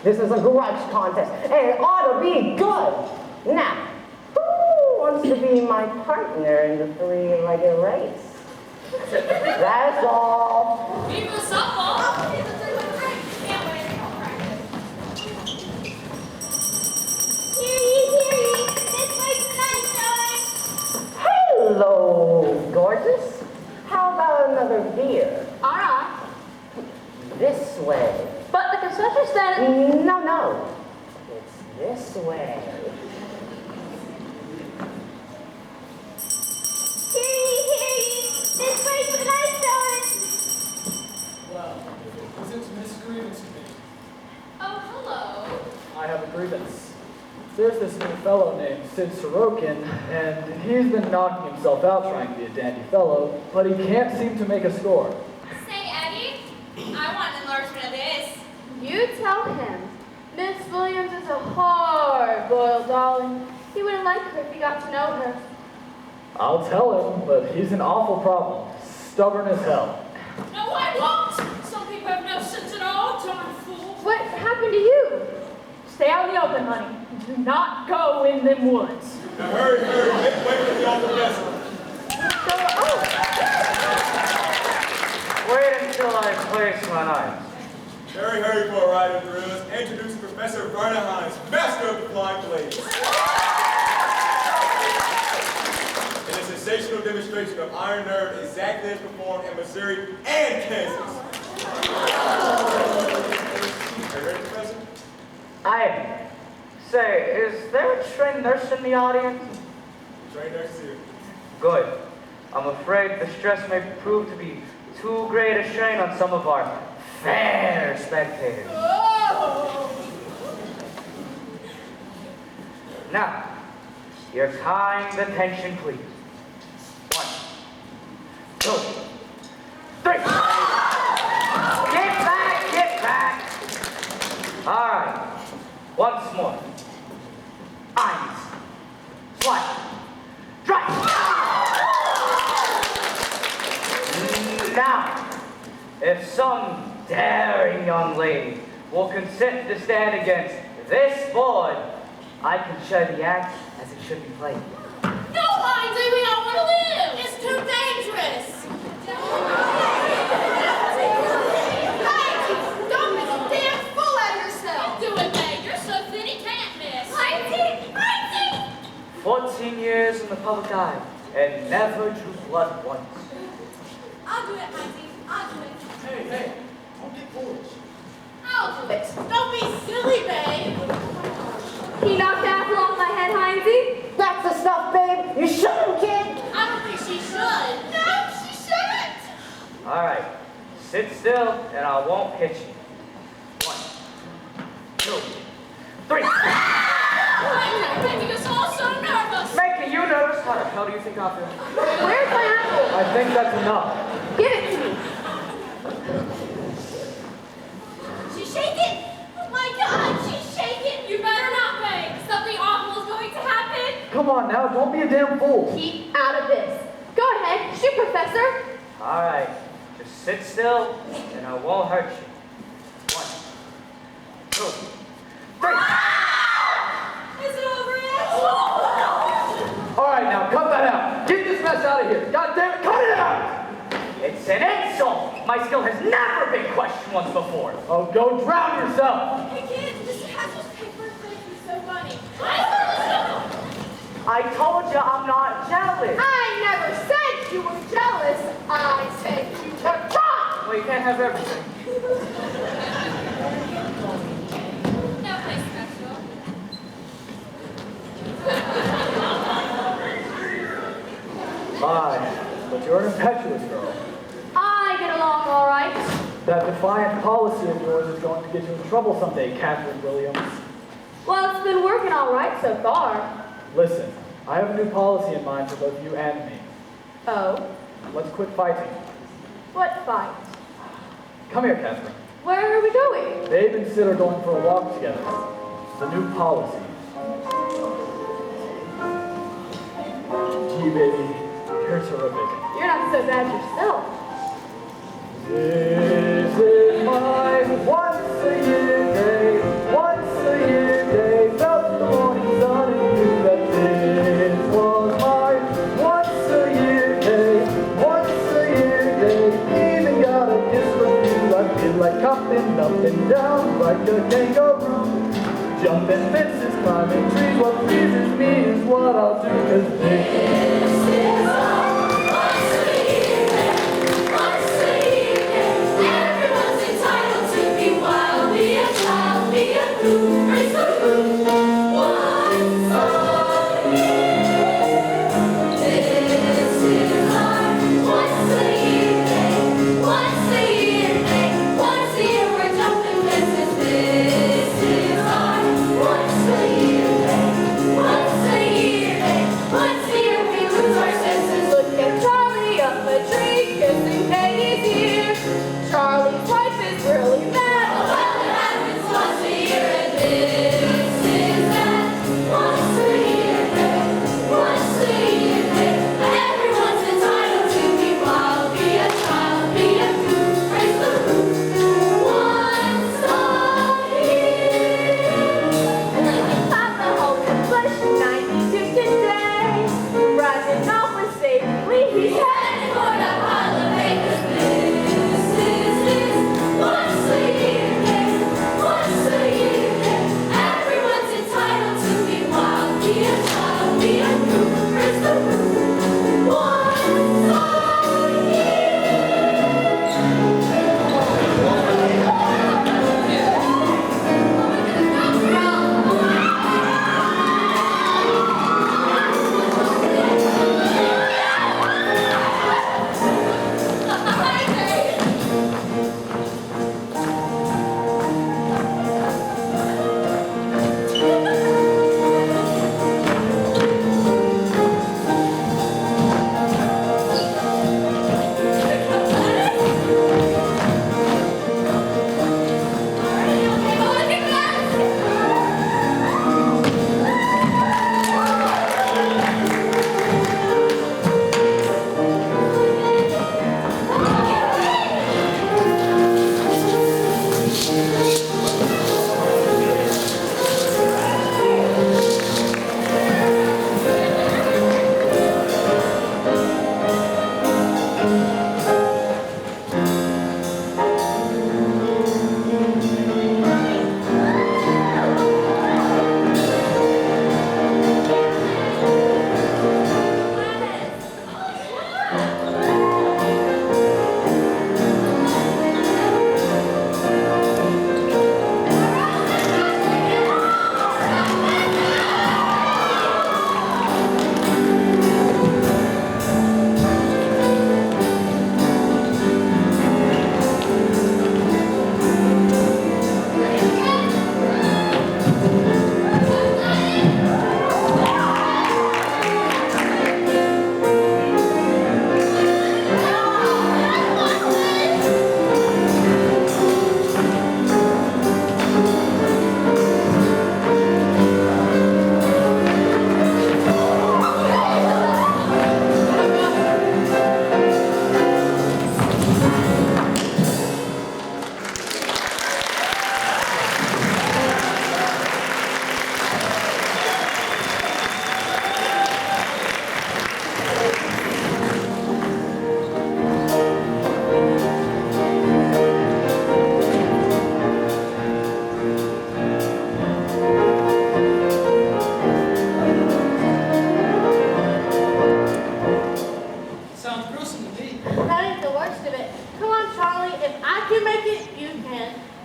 Speaker 7: This is a grudge contest, and it ought to be good. Now, who wants to be my partner in the three-legged race? That's all.
Speaker 4: Viva softball! Can't wait. I'll practice. Hear ye, this way's the night, darling.
Speaker 7: Hello, gorgeous. How about another beer?
Speaker 2: All right.
Speaker 7: This way.
Speaker 2: But the concession stand.
Speaker 7: No. It's this way.
Speaker 4: Hear ye, this way's the night, darling.
Speaker 9: Well, if it isn't Miss Grievance Committee.
Speaker 4: Oh, hello.
Speaker 9: I have a grievance. There's this new fellow named Sid Sorokin, and he's been knocking himself out trying to be a dandy fellow, but he can't seem to make a score.
Speaker 4: Say, Eddie, I want an enlargement of this.
Speaker 2: You tell him. Miss Williams is a hard-boiled darling. He wouldn't like her if he got to know her.
Speaker 9: I'll tell him, but he's an awful problem. Stubborn as hell.
Speaker 4: No, I won't. Some people have no sense at all, darn fool.
Speaker 2: What happened to you? Stay out in the open, honey. Do not go in them woods.
Speaker 6: Now hurry, make way for the old professor.
Speaker 8: Wait until I place my knife.
Speaker 6: Hurry for a ride of the ruins. Introduce Professor Vernon Hines, master of the flying blades. In a sensational demonstration of iron nerve exactly as performed in Missouri and Kansas. Are you ready, Professor?
Speaker 8: I am. Say, is there a trained nurse in the audience?
Speaker 6: Trained nurse here.
Speaker 8: Good. I'm afraid the stress may prove to be too great a strain on some of our fair spectators. Now, your kind attention, please. 1, 2, 3. Get back. All right. Once more. Eins, zwei, drei. Now, if some daring young lady will consent to stand against this board, I can show the act as it should be played.
Speaker 4: No, Lindsay, we don't want to live. It's too dangerous. Hey, don't make a damn fool out of yourself. Do it, babe. You're so thin he can't miss. Lindsay!
Speaker 8: 14 years in the public eye and never drew blood once.
Speaker 4: I'll do it, Lindsay. I'll do it.
Speaker 6: Hey, don't get foolish.
Speaker 4: I'll do it. Don't be silly, babe.
Speaker 2: He knocked apple off my head, Heinzie.
Speaker 7: That's the stuff, babe. You shouldn't, kid.
Speaker 4: I don't think she should. No, she shouldn't.
Speaker 8: All right, sit still and I won't hit you. 1, 2, 3.
Speaker 4: Lindsay, you're making us all
Speaker 5: How do you think I feel?
Speaker 2: Where's my apple?
Speaker 5: I think that's enough.
Speaker 2: Give it to me.
Speaker 4: She's shaking! Oh my God, she's shaking! You better not bang! Something awful is going to happen!
Speaker 5: Come on now, don't be a damn fool.
Speaker 2: Keep out of this. Go ahead, shoot, Professor.
Speaker 8: All right, just sit still, and I won't hurt you. 1, 2, 3.
Speaker 4: Is it over yet?
Speaker 5: All right, now cut that out. Get this mess out of here. God damn it, cut it out!
Speaker 8: It's an insult. My skill has never been questioned once before.
Speaker 5: Oh, go drown yourself.
Speaker 4: Hey kids, Mr. Hatchell's paper thing is so funny.
Speaker 8: I told you I'm not jealous.
Speaker 2: I never said you were jealous. I said you were drunk.
Speaker 5: Well, you can't have everything.
Speaker 4: Nothing special.
Speaker 5: Fine, but you're an impetuous girl.
Speaker 2: I get along all right.
Speaker 5: That defiant policy of yours is going to get you in trouble someday, Catherine Williams.
Speaker 2: Well, it's been working all right so far.
Speaker 5: Listen, I have a new policy in mind for both you and me.
Speaker 2: Oh?
Speaker 5: Let's quit fighting.
Speaker 2: What fight?
Speaker 5: Come here, Catherine.
Speaker 2: Where are we going?
Speaker 5: Babe and Sid are going for a walk together. The new policy. Gee, baby, you're terrific.
Speaker 2: You're not so bad yourself.
Speaker 5: This is my once-a-year day, once-a-year day. Felt the morning sun and knew that this was my once-a-year day, once-a-year day. Even got a kiss from you. I feel like hopping up and down like a kangaroo. Jumping fences, climbing trees. What pleases me is what I'll do. 'Cause this
Speaker 4: Is our once-a-year day, once-a-year day. Everyone's entitled to be wild, be a child, be a fool, raise the roof. Once a year. This is our once-a-year day, once-a-year day. Once a year we're jumping fences. This is our once-a-year day, once-a-year day. Once a year we lose our senses.
Speaker 2: Look at Charlie up a tree, kissing Peggy's ear. Charlie's wife is really mad.
Speaker 4: Well, it happens once a year, and this is that once a year day, once a year day. Everyone's entitled to be wild, be a child, be a fool, raise the roof. Once a year.
Speaker 2: Papa holds the flesh 92 today. Rising off with safely, he's
Speaker 4: Heading for the pile of acres. This is his once a year day, once a year day. Everyone's entitled to be wild, be a child, be a fool, raise the roof. Once a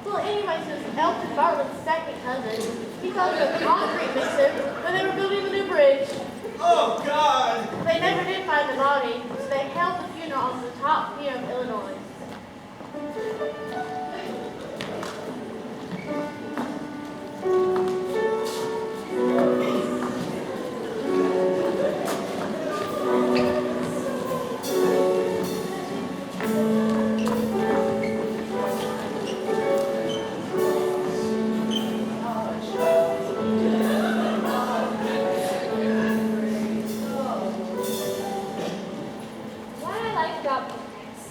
Speaker 2: Well, anyways, it was Elton Bartlett's second cousin. He called it a concrete mixer when they were building the new bridge.
Speaker 6: Oh, God!
Speaker 2: They never did find the body, so they held the funeral on the top pier of Illinois.
Speaker 4: What I like about picnics,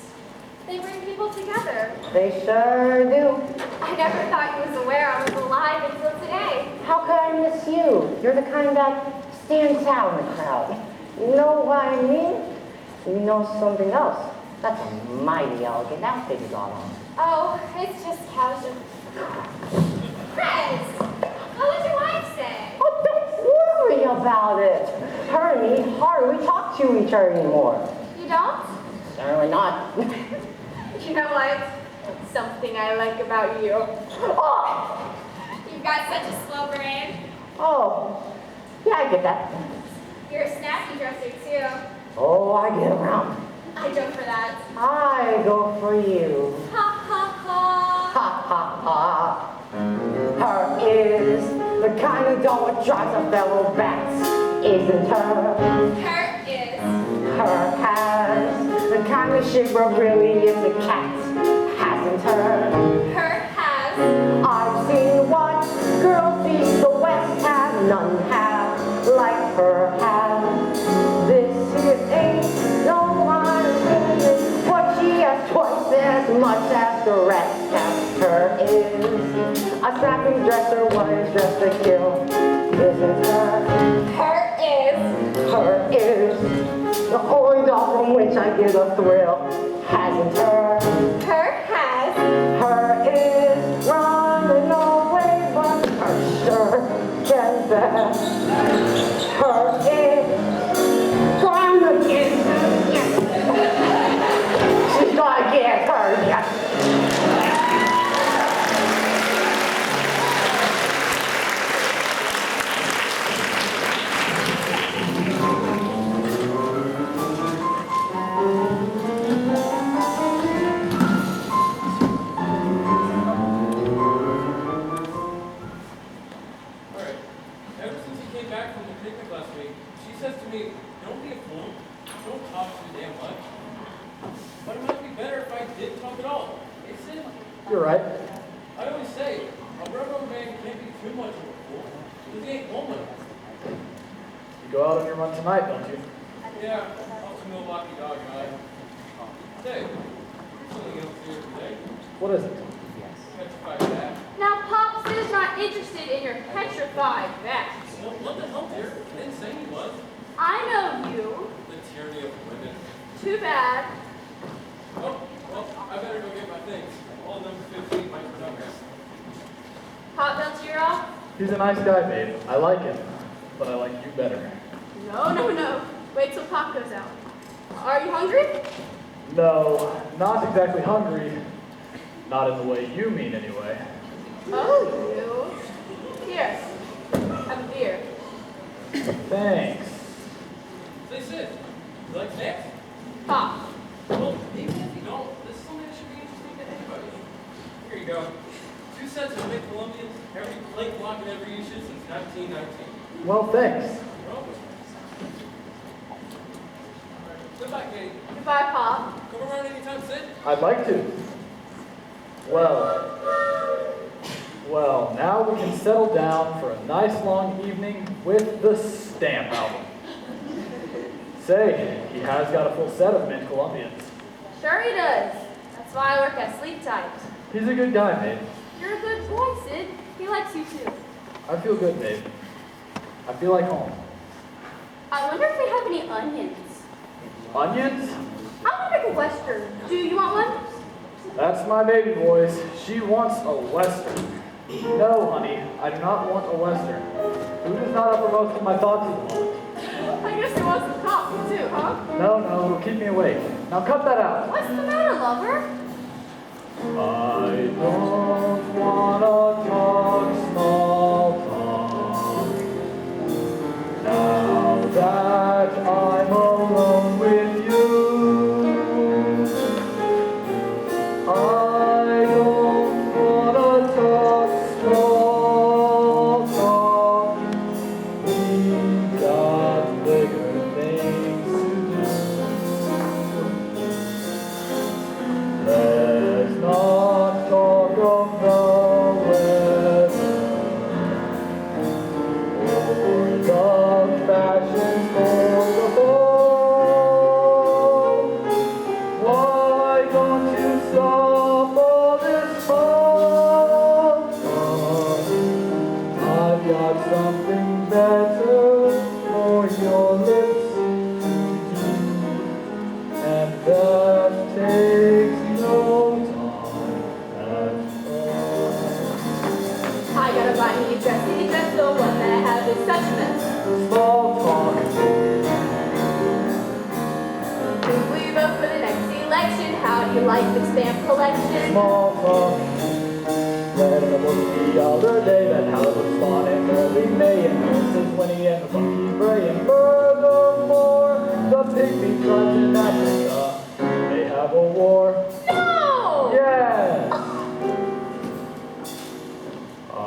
Speaker 4: they bring people together.
Speaker 7: They sure do.
Speaker 4: I never thought you was aware I was alive until today.
Speaker 7: How could I miss you? You're the kind that stands out in the crowd. You know what I mean? You know something else. That's a mighty elegant outfit you got on.
Speaker 4: Oh, it's just casual. Chris, what would your wife say?
Speaker 7: Oh, don't worry about it. Her and me hardly talk to each other anymore.
Speaker 4: You don't?
Speaker 7: Certainly not.
Speaker 4: You know what? Something I like about you.
Speaker 7: Oh,
Speaker 4: You've got such a slow brain.
Speaker 7: oh, yeah, I get that.
Speaker 4: You're a snappy dresser, too.
Speaker 7: Oh, I get around.
Speaker 4: I go for that.
Speaker 7: I go for you.
Speaker 4: Ha ha ha.
Speaker 7: Ha ha ha. Her is the kind of doll that drives a fellow bats, isn't her?
Speaker 4: Her is.
Speaker 7: Her has the kind of shit where really is a cat, hasn't her?
Speaker 4: Her has.
Speaker 7: I've seen what girls east the west have, none have like her have. This here ain't no line of business, but she has twice as much as the rest have. Her is a snapping dresser, one is dressed to kill, isn't her?
Speaker 4: Her is.
Speaker 7: Her is the only doll from which I get a thrill, hasn't her?
Speaker 4: Her has.
Speaker 7: Her is running away, but her sure can back. Her is gonna get her. She's gonna get her, yeah.
Speaker 1: Alright, ever since he came back from the picnic last week, she says to me, don't be a fool, don't talk too damn much. But it might be better if I did talk at all. It's it.
Speaker 9: You're right.
Speaker 1: I always say, a railroad man can't be too much of a fool, because he ain't home enough.
Speaker 9: You go out on your run tonight, don't you?
Speaker 1: Yeah, I'll some Milwaukee dog guy. Say, here's something else here today.
Speaker 9: What is it?
Speaker 1: Petrified bat.
Speaker 2: Now, Pops is not interested in your petrified bat.
Speaker 1: Well, what the hell, dear? I didn't say he was.
Speaker 2: I know you.
Speaker 1: The tyranny of women.
Speaker 2: Too bad.
Speaker 1: Oh, well, I better go get my things. All number 15 might production.
Speaker 2: Pop belts you're off?
Speaker 9: He's a nice guy, babe. I like him, but I like you better.
Speaker 2: No, no, no. Wait till Pop goes out. Are you hungry?
Speaker 9: No, not exactly hungry. Not in the way you mean, anyway.
Speaker 2: Oh, you. Here. Have a beer.
Speaker 9: Thanks.
Speaker 1: Say, Sid, you like snacks?
Speaker 2: Pop.
Speaker 1: Well, even if you don't, this is something that should be interesting to anybody. Here you go. 2 sets of Big Columbians, every plate block and every issue since 1919.
Speaker 9: Well, thanks.
Speaker 1: You're welcome. Goodbye, Katie.
Speaker 2: Goodbye, Pop.
Speaker 1: Come around anytime, Sid.
Speaker 9: I'd like to. Well, now we can settle down for a nice long evening with the Stamp album. Say, he has got a full set of mint Columbians.
Speaker 2: Sure he does. That's why I work at Sleep Tight.
Speaker 9: He's a good guy, babe.
Speaker 2: You're a good boy, Sid. He likes you too.
Speaker 9: I feel good, babe. I feel like home.
Speaker 2: I wonder if we have any onions.
Speaker 9: Onions?
Speaker 2: I want to make a Western. Do you want one?
Speaker 9: That's my baby voice. She wants a Western. No, honey, I do not want a Western. Food is not uppermost in my thoughts at the moment.
Speaker 2: I guess he wants some coffee too, huh?
Speaker 9: No, it'll keep me awake. Now cut that out.
Speaker 2: What's the matter, lover?
Speaker 9: I don't
Speaker 2: do you dress? Do you dress the one that has such a mess?
Speaker 9: Small talk.
Speaker 2: Who will you vote for the next election? How do you like the stamp collection?
Speaker 9: Small talk. Read in a book the other day that Howard was spawned in early May and Princess Winnie and the monkey Bray. And furthermore, the pygmy tribes in Africa, they have a war.
Speaker 2: No!
Speaker 9: Yes! I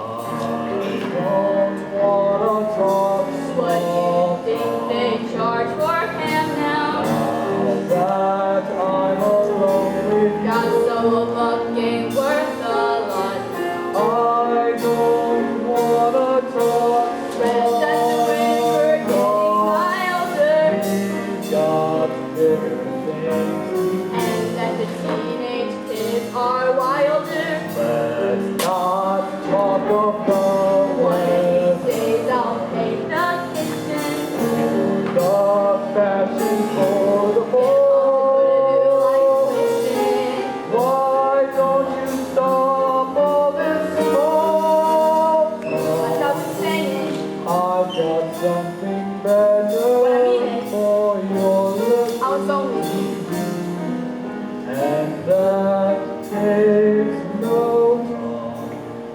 Speaker 9: don't wanna talk
Speaker 2: What
Speaker 9: small
Speaker 2: do you think they charge for him now?
Speaker 9: now that I'm alone with
Speaker 2: Got
Speaker 9: you.
Speaker 2: so a buck ain't worth a lot now.
Speaker 9: I don't wanna talk
Speaker 2: Red doesn't bring for getting milder.
Speaker 9: We've got bigger things.
Speaker 2: And that the teenage kids are wilder.
Speaker 9: Let's not talk about
Speaker 2: One of
Speaker 9: when
Speaker 2: these days I'll paint the kitchen.
Speaker 9: the fashion for the
Speaker 2: Get all blue like
Speaker 9: fall.
Speaker 2: wishing.
Speaker 9: Why don't you stop all this smoke?
Speaker 2: Like I was saying,
Speaker 9: I've got something better
Speaker 2: What I mean is,
Speaker 9: for your lips,
Speaker 2: I was only
Speaker 9: and that takes no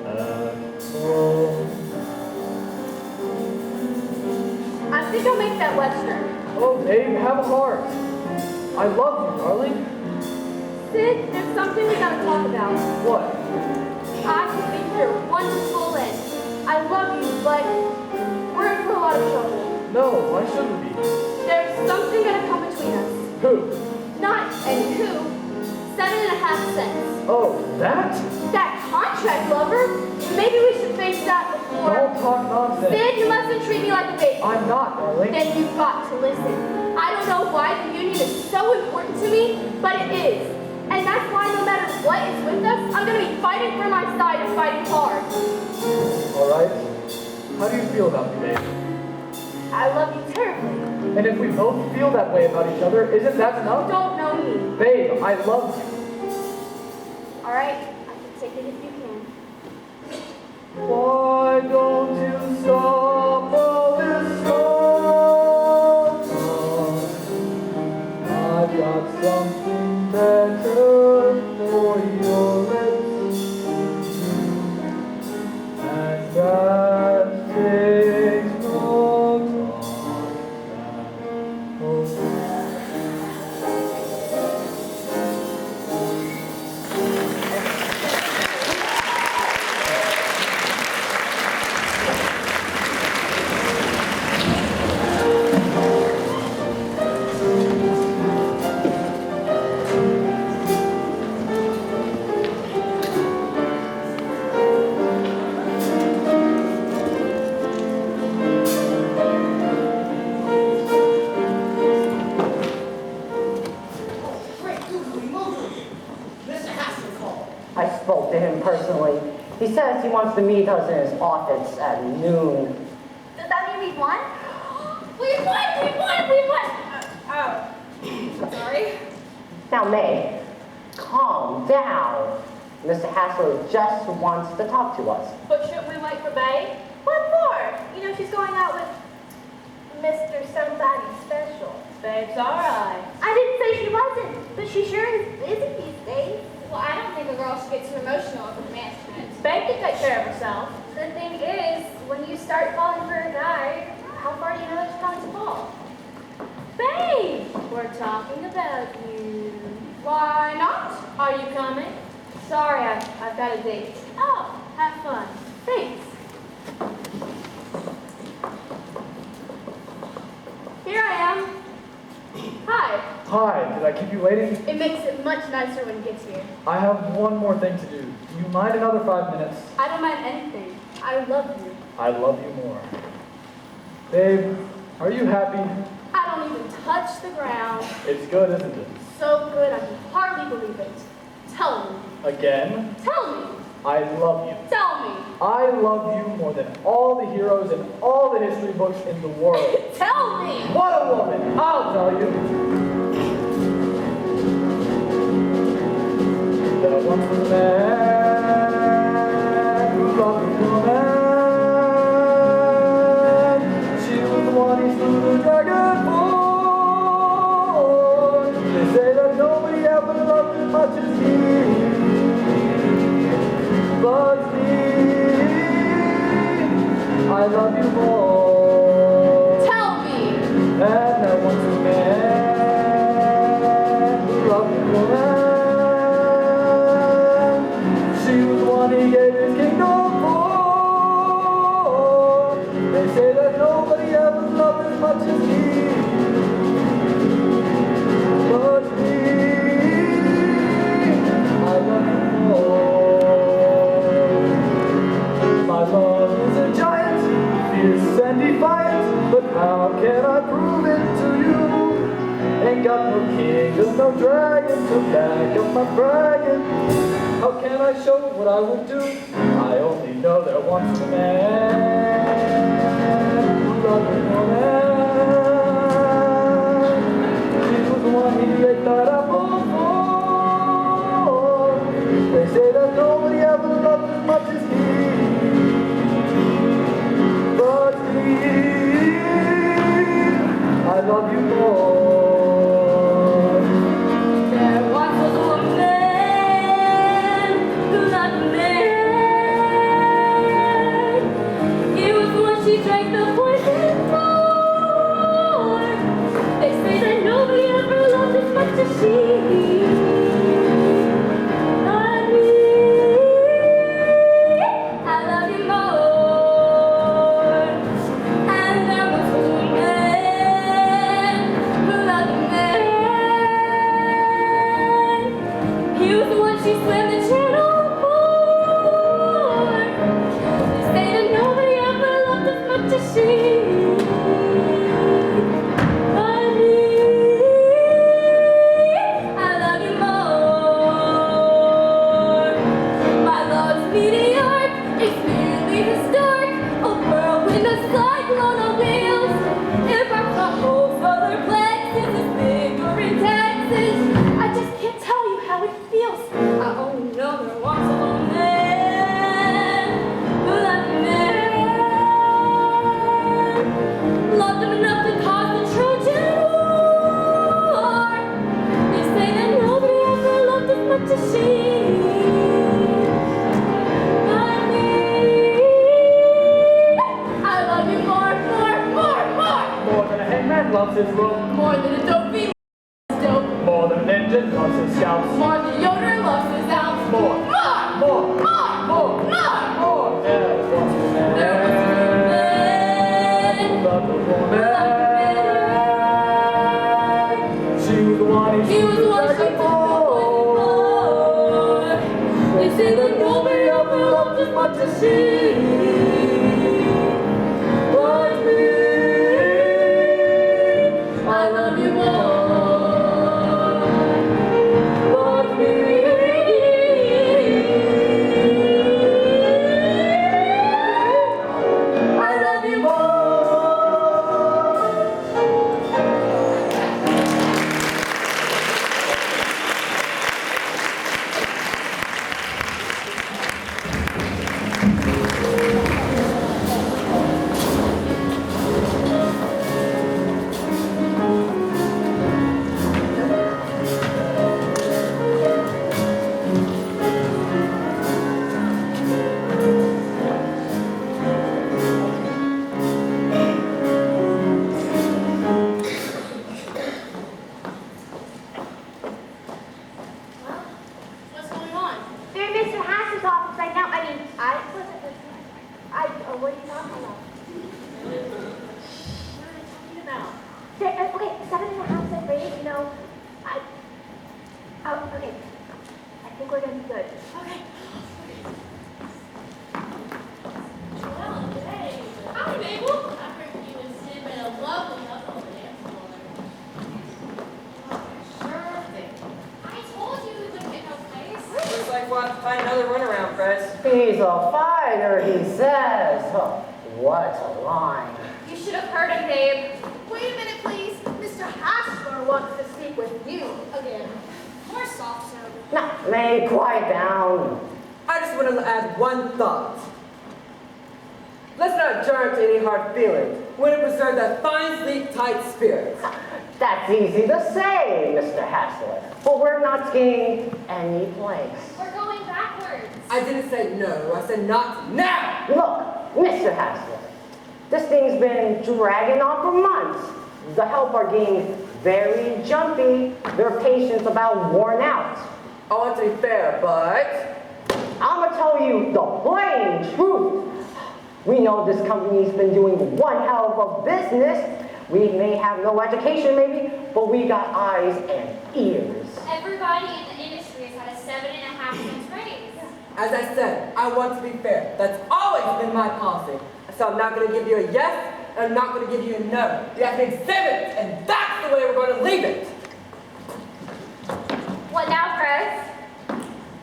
Speaker 9: time at all.
Speaker 2: I think I'll make that Western.
Speaker 9: Oh, babe, have a heart. I love you, darling.
Speaker 2: Sid, there's something we gotta talk about.
Speaker 9: What?
Speaker 2: I think you're wonderful and I love you, but we're in for a lot of trouble.
Speaker 9: No, why shouldn't we?
Speaker 2: There's something gonna come between us.
Speaker 9: Who?
Speaker 2: Not and who. 7.5 cents.
Speaker 9: Oh, that?
Speaker 2: That contract lover? Maybe we should face that before.
Speaker 9: Don't talk nonsense.
Speaker 2: Sid, you mustn't treat me like a baby.
Speaker 9: I'm not, darling.
Speaker 2: Then you've got to listen. I don't know why the union is so important to me, but it is. And that's why no matter what is with us, I'm going to be fighting for my side and fighting hard.
Speaker 9: All right. How do you feel about me, babe?
Speaker 2: I love you terribly.
Speaker 9: And if we both feel that way about each other, isn't that
Speaker 2: You
Speaker 9: enough?
Speaker 2: don't know me.
Speaker 9: Babe, I love you.
Speaker 2: All right? I can take it if you can.
Speaker 9: Why don't you stop all this talk? I've got something better for your lips, and that takes no time at all.
Speaker 7: I spoke to him personally. He says he wants to meet us in his office at noon.
Speaker 2: Does that mean we won? We won! We won! We won! Oh. Sorry.
Speaker 7: Now, May, calm down. Mr. Hassler just wants to talk to us.
Speaker 2: But shouldn't we wait for Babe? What for? You know, she's going out with Mr. Somebody Special. Babe's alright. I didn't say she wasn't, but she sure is busy these days.
Speaker 4: Well, I don't think a girl should get too emotional over management.
Speaker 2: Babe can take care of herself.
Speaker 4: The thing is, when you start falling for a guy, how far do you know that you're going to fall?
Speaker 2: Babe, we're talking about you. Why not? Are you coming? Sorry, I've got a date. Oh, have fun. Thanks. Here I am. Hi.
Speaker 9: Hi, did I keep you waiting?
Speaker 2: It makes it much nicer when it gets here.
Speaker 9: I have one more thing to do. Do you mind another 5 minutes?
Speaker 2: I don't mind anything. I love you.
Speaker 9: I love you more. Babe, are you happy?
Speaker 2: I don't even touch the ground.
Speaker 9: It's good, isn't it?
Speaker 2: So good I can hardly believe it. Tell me.
Speaker 9: Again,
Speaker 2: Tell me.
Speaker 9: I love you.
Speaker 2: Tell me.
Speaker 9: I love you more than all the heroes in all the history books in the world.
Speaker 2: Tell me.
Speaker 9: What a woman! I'll tell you. There once was a man who loved a woman. I love you more.
Speaker 2: Tell me.
Speaker 9: And there was a man who loved a woman. She was the one he gave his kingdom for. They say that nobody ever loved as much as he. But me, I love you more. My love is a giant, fierce and defiant, but how can I prove it to you? Ain't got no king, there's no dragon to back up my bragging. How can I show what I would do? I only know there once a man who loved a woman. She was the one he ate that apple for. They say that nobody ever loved as much as he. But me, I love you more.
Speaker 2: There once was a woman who loved a man. He was the one she drank the poison for. They say that nobody ever loved as much as she. But me, I love you more. And there was a man who loved a man. He was the one she swam the channel for. They say that nobody ever loved as much as she. But me, I love you more. My love's meteoric, it's merely historic. A whirlwind, a cyclone on wheels. If our couple's other plexus is bigger in Texas, I just can't tell you how it feels. I only know there once a man who loved a man. Loved him enough to cause the Trojan War. They say that nobody ever loved as much as she. But me, I love you more, more, more, more.
Speaker 9: More than a hangman loves his rope.
Speaker 2: More than a dope fiend loves dope.
Speaker 9: More than a ninja loves his scalps.
Speaker 2: More than Yoder loves his ounce.
Speaker 9: More.
Speaker 2: More,
Speaker 9: More.
Speaker 2: more,
Speaker 9: More.
Speaker 2: more.
Speaker 9: More. There was a
Speaker 2: There was a
Speaker 9: man who
Speaker 2: man
Speaker 9: loved a
Speaker 2: who
Speaker 9: woman.
Speaker 2: loved
Speaker 9: She was the one
Speaker 2: He was the one she took the poison for. They say that nobody ever loved as much as she. But me, I love you more. But me, I love you more.
Speaker 4: What's going on?
Speaker 2: They're in Mr. Hass's office right now. I mean, I wasn't listening. What are you talking about?
Speaker 4: What are you talking about?
Speaker 2: Okay, 7.5 raise, you know. Okay. I think we're gonna be good.
Speaker 4: Okay. Well, hey. Hi, Mabel. I heard you and Sid made a lovely couple on the dance floor. Sure thing. I told you we wouldn't get no place.
Speaker 3: Looks like we'll have to find another runaround, Prez.
Speaker 7: He's a fighter, he says. Oh, what a line.
Speaker 2: You should have heard him, Babe.
Speaker 4: Wait a minute, please.
Speaker 2: Mr. Hassler wants to speak with you again.
Speaker 4: More soft serve.
Speaker 7: Now, May, quiet down.
Speaker 3: I just want to add one thought. Let's not adjourn to any hard feelings. We want to preserve that fine, sleek, tight spirit.
Speaker 7: That's easy to say, Mr. Hassler, but we're not getting any place.
Speaker 4: We're going backwards.
Speaker 3: I didn't say no. I said not now.
Speaker 7: Look, Mr. Hassler, This thing's been dragging on for months. The help are getting very jumpy. Their patience about worn out.
Speaker 3: I want to be fair, but
Speaker 7: I'ma tell you the plain truth. We know this company's been doing one hell of a business. We may have no education maybe, but we got eyes and ears.
Speaker 2: Everybody in the industry has had a 7.5 cents raise.
Speaker 3: as I said, I want to be fair. That's always been my policy. So I'm not going to give you a yes, and I'm not going to give you a no. You have to exhibit, and that's the way we're going to leave it.
Speaker 2: What now, Chris?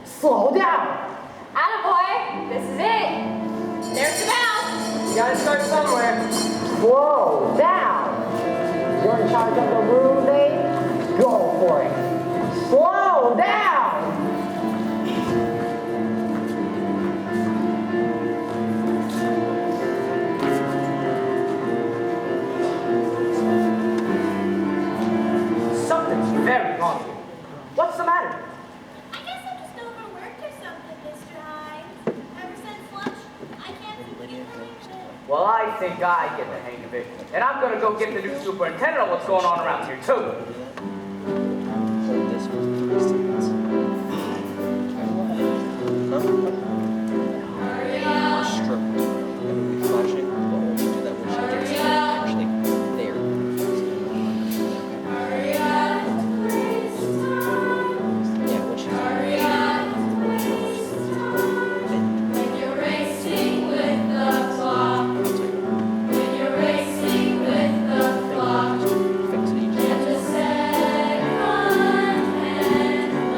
Speaker 7: Slow down.
Speaker 2: Attaboy, this is it. There's the bell.
Speaker 3: You got to start somewhere.
Speaker 7: Slow down. You're in charge of the room, babe. Go for it. Slow down.
Speaker 8: Something's very wrong here. What's the matter?
Speaker 4: I guess I'm just overworked or something, Mr. Hines. Ever since lunch, I can't seem to get the hang of it.
Speaker 8: Well, I think I get the hang of it. And I'm gonna go get the new superintendent on what's going on around here, too.
Speaker 9: Hold this for 3 seconds.
Speaker 4: Hurry up.
Speaker 9: Stroke. And we'll be flashing, but we'll do that when she gets actually there.
Speaker 4: Hurry up. Waste time.
Speaker 9: Yeah, when she's
Speaker 4: Hurry up. Waste time. When you're racing with the clock. When you're racing with the clock.
Speaker 9: fix it each
Speaker 4: And the second hand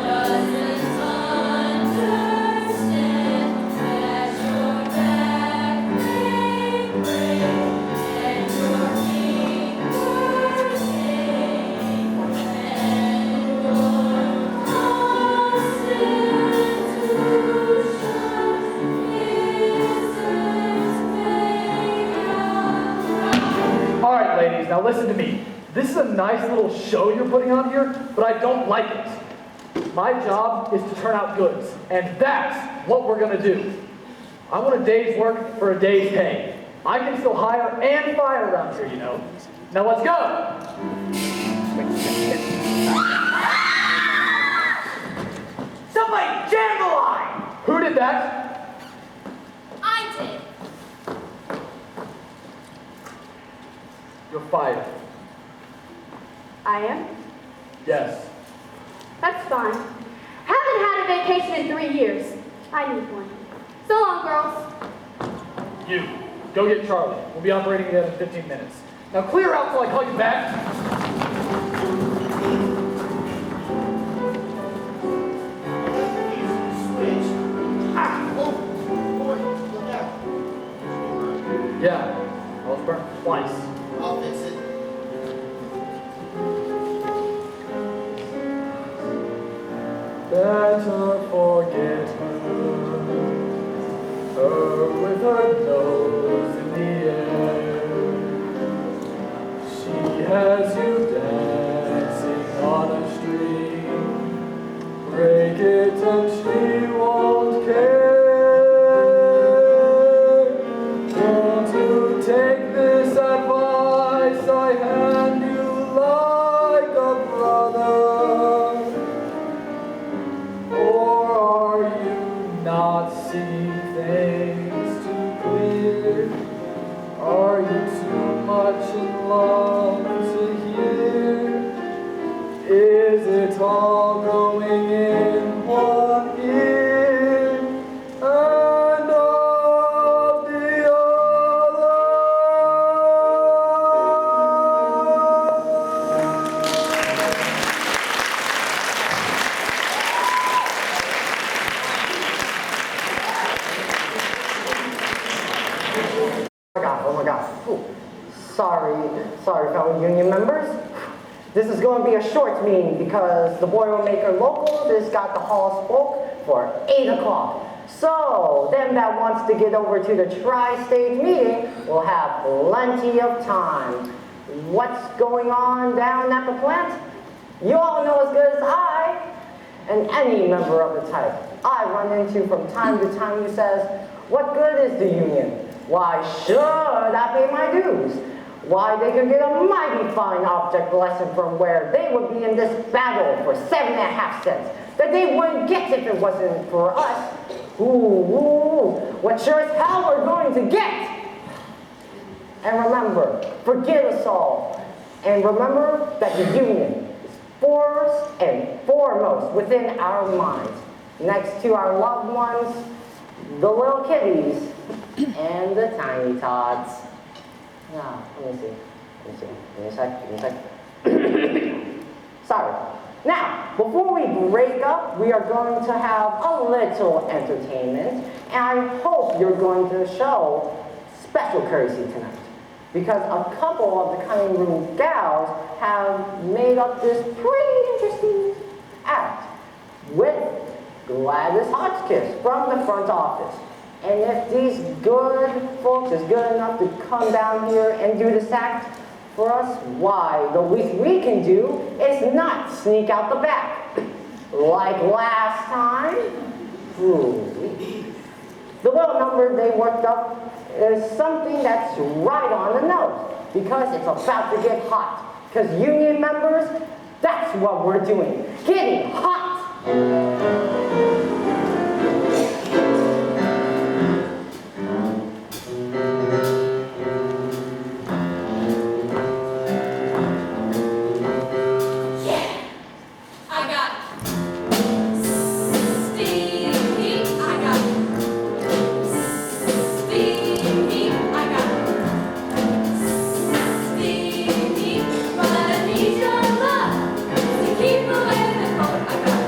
Speaker 4: doesn't understand that your back may break and your fingers ache and your constitution
Speaker 5: All right, ladies, now listen to me. This is a nice little show you're putting on here, but I don't like it. My job is to turn out goods, and that's what we're gonna do. I want a day's work for a day's pay. I can still hire and fire around here, you know. Now let's go.
Speaker 8: Somebody jam the line!
Speaker 5: Who did that?
Speaker 4: I did.
Speaker 5: You're fired.
Speaker 2: I am?
Speaker 5: Yes.
Speaker 2: That's fine. Haven't had a vacation in 3 years. I need one. So long, girls.
Speaker 5: You. Go get Charlie. We'll be operating again in 15 minutes. Now clear out till I call you back. Yeah. I was burnt twice.
Speaker 10: I'll fix it.
Speaker 9: Better forget her with her nose in the air. She has you dancing on a string. Break it and she won't care. Won't you take this advice I hand you like a brother? Or are you not seeing things too clear? Are you too much in love to hear? Is it all going in one ear and out the other?
Speaker 7: Oh my God. Ooh. Sorry, fellow union members. This is going to be a short meeting because the Boilermaker Local just got the hall spoke for 8 o'clock. So, them that wants to get over to the tri-state meeting will have plenty of time. What's going on down at the plant? You all know as good as I, and any member of the type I run into from time to time who says, what good is the union? Why should I pay my dues? Why, they could get a mighty fine object lesson from where they would be in this battle for 7.5 cents that they wouldn't get if it wasn't for us. Ooh, what sure as hell we're going to get. And remember, forgive us all. And remember that the union is first and foremost within our minds, next to our loved ones, the little kitties, and the tiny tots. Now, let me see. Give me a sec. Sorry. Now, before we break up, we are going to have a little entertainment, and I hope you're going to show special courtesy tonight, because a couple of the cutting room gals have made up this pretty interesting act with Gladys Hotchkiss from the front office. And if these good folks is good enough to come down here and do this act for us, why, the least we can do is not sneak out the back. Like last time. Ooh. The little number they worked up is something that's right on the nose, because it's about to get hot. Because union members, that's what we're doing, getting hot.
Speaker 4: But I need your love to keep away the cold. I got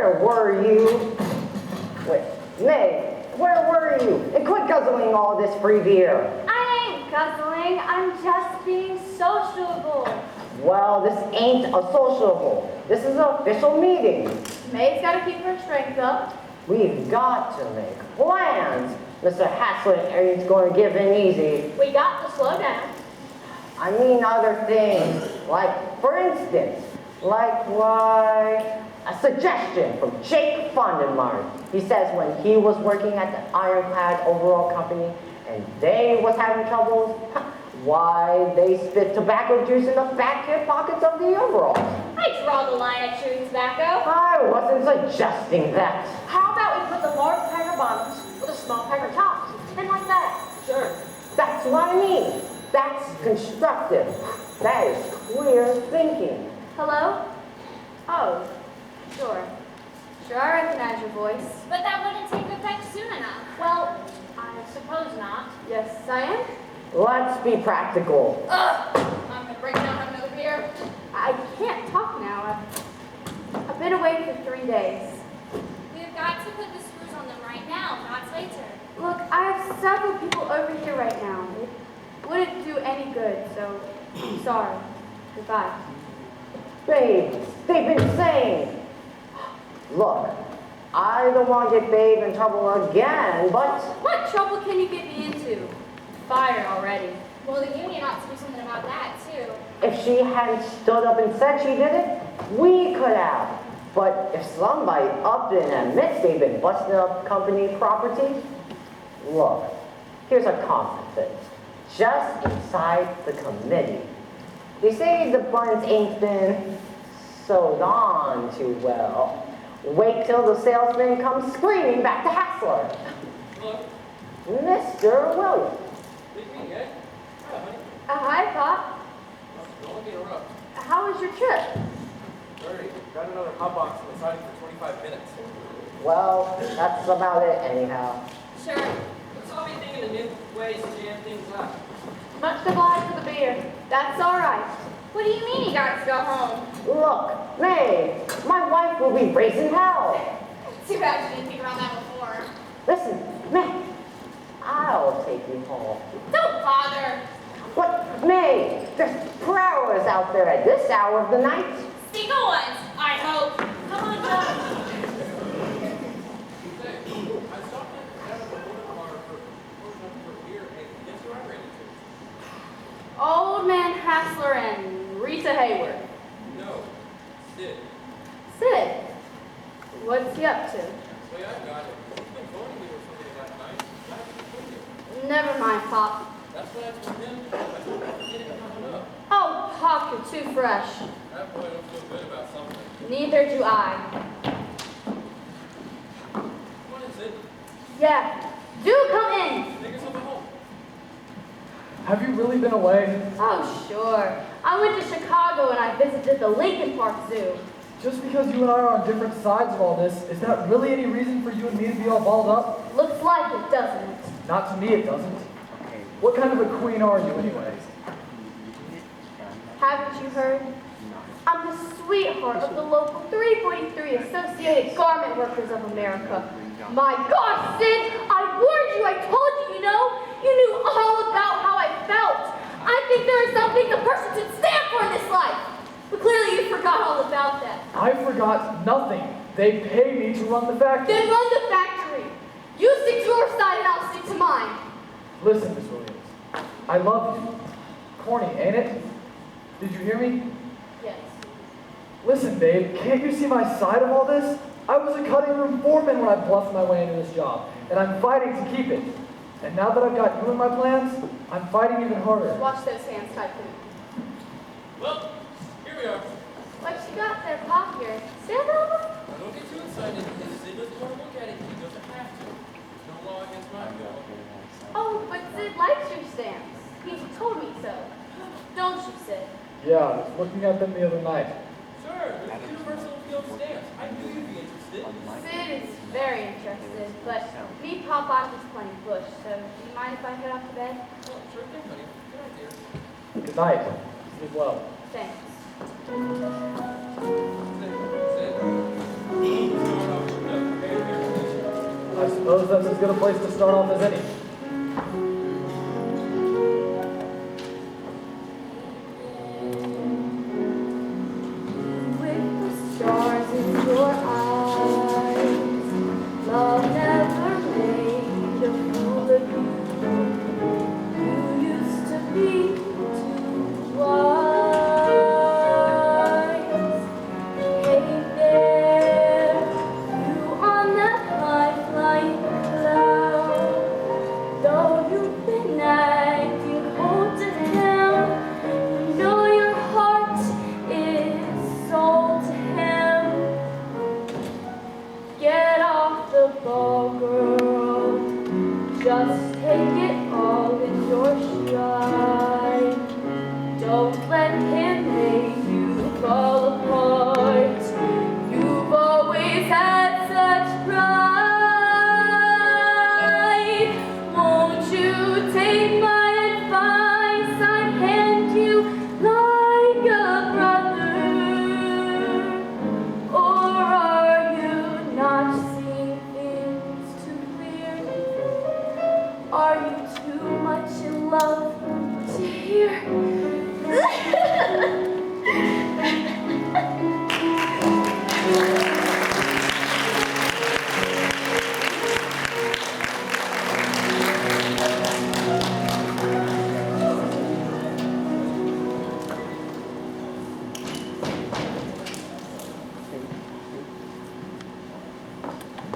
Speaker 7: where were you? Wait, May, where were you? And quit guzzling all this free beer.
Speaker 2: I ain't guzzling. I'm just being sociable.
Speaker 7: Well, this ain't a sociable. This is an official meeting.
Speaker 2: May's got to keep her strength up.
Speaker 7: We've got to make plans. Mr. Haslett ain't going to give in easy.
Speaker 2: We got to slow down.
Speaker 7: I mean other things. Like, for instance, a suggestion from Jake Fundenmark. He says when he was working at the Ironclad Overall Company and they was having troubles, why, they spit tobacco juice in the back hip pockets of the overalls.
Speaker 2: I draw the line at chewing tobacco.
Speaker 7: I wasn't suggesting that.
Speaker 2: How about we put the large packer bottoms with a small packer tops? And like that.
Speaker 3: Sure.
Speaker 7: That's what I mean. That's constructive. That is clear thinking.
Speaker 2: Hello? Oh, sure. Sure, I recognize your voice.
Speaker 4: But that wouldn't take effect soon enough.
Speaker 2: Well, I suppose not. Yes, I am.
Speaker 7: Let's be practical.
Speaker 4: Ugh! I'm gonna break down, have another beer.
Speaker 2: I can't talk now. I've been away for 3 days.
Speaker 4: We've got to put the screws on them right now, not later.
Speaker 2: Look, I have several people over here right now. It wouldn't do any good, so I'm sorry. Goodbye.
Speaker 7: Babe, they've been saying. Look, I don't want to get Babe in trouble again, but
Speaker 2: What trouble can you get me into? Fired already.
Speaker 4: Well, the union ought to do something about that, too.
Speaker 7: if she hadn't stood up and said she did it, we could have. But if somebody up and admits they've been busting up company property, look, here's a confidence. Just inside the committee. They say the buns ain't been sewed on too well. Wait till the salesman comes screaming back to Hassler.
Speaker 3: Hello.
Speaker 7: Mr. Williams.
Speaker 3: Big meeting, eh? Hi, honey.
Speaker 2: Hi, Pop.
Speaker 3: Don't let me interrupt.
Speaker 2: How was your trip?
Speaker 3: Dirty. Got another hot box on the siding for 25 minutes.
Speaker 7: Well, that's about it anyhow.
Speaker 4: Sure.
Speaker 3: Let's all be thinking of new ways to jam things up.
Speaker 2: Much obliged for the beer. That's all right.
Speaker 4: What do you mean you got to go home?
Speaker 7: Look, May, my wife will be raising hell.
Speaker 4: Too bad you didn't think about that before.
Speaker 7: Listen, May, I'll take you home.
Speaker 4: Don't bother.
Speaker 7: What, May, there's prowlers out there at this hour of the night.
Speaker 4: Single ones, I hope. Come on, John.
Speaker 3: Say, I stopped at the motor car for beer, and guess who I ran into?
Speaker 2: Old Man Hassler and Rita Hayward.
Speaker 3: No, Sid.
Speaker 2: Sid, what's he up to?
Speaker 3: That's the way I got it. He's been phoning me or something that night. I have to quit you.
Speaker 2: Never mind, Pop.
Speaker 3: That's what I told him. I told him to get it coming up.
Speaker 2: Oh, Pop, you're too fresh.
Speaker 3: That boy don't feel good about something.
Speaker 2: Neither do I.
Speaker 3: What is it?
Speaker 2: Yeah, do come in.
Speaker 3: Take yourself home.
Speaker 9: Have you really been away?
Speaker 2: Oh, sure. I went to Chicago and I visited the Lincoln Park Zoo.
Speaker 9: Just because you and I are on different sides of all this, is that really any reason for you and me to be all balled up?
Speaker 2: Looks like it, doesn't it?
Speaker 9: Not to me, it doesn't. What kind of a queen are you anyway?
Speaker 2: Haven't you heard? I'm the sweetheart of the local 343 Associated Garment Workers of America. My gosh, Sid, I warned you, I told you, you know. You knew all about how I felt. I think there are some things a person should stand for in this life. But clearly you forgot all about that.
Speaker 9: I forgot nothing. They pay me to run the factory.
Speaker 2: Then run the factory. You stick to your side and I'll stick to mine.
Speaker 9: Listen, Miss Williams, I love you. Corny, ain't it? Did you hear me?
Speaker 2: Yes.
Speaker 9: Listen, babe, can't you see my side of all this? I was a cutting room foreman when I bluffed my way into this job, and I'm fighting to keep it. And now that I've got you in my plans, I'm fighting even harder.
Speaker 2: Watch those hands typing.
Speaker 3: Well, here we are.
Speaker 2: What you got there, Pop, here? Stand over?
Speaker 3: Now, don't get too excited. If Sid doesn't want to look at it, he doesn't have to. There's no law against my will.
Speaker 2: Oh, but Sid likes your stamps. He told me so. Don't you, Sid?
Speaker 9: Yeah, I was looking at them the other night.
Speaker 3: Sure, there's universal appeal stamps. I knew you'd be interested.
Speaker 2: Sid is very interested, but me, Pop, I'm just playing bush, so do you mind if I head off to bed?
Speaker 3: Well, sure thing, honey. Good idea.
Speaker 9: Good night. Sleep well.
Speaker 2: Thanks.
Speaker 3: Sid.
Speaker 9: Suppose that's as good a place to start off as any.
Speaker 2: With the stars in your eyes, love never made a fool of you. You used to be too wise. Hey there, you on that high flying cloud. Though you've been acting cold to him, you know your heart is sold to him. Get off the ball, girl. Just take it all in your stride. Don't let him make you fall apart. You've always had such pride. Won't you take my advice? I'd hand you like a brother. Or are you not seeing things too clear? Are you too much in love to hear?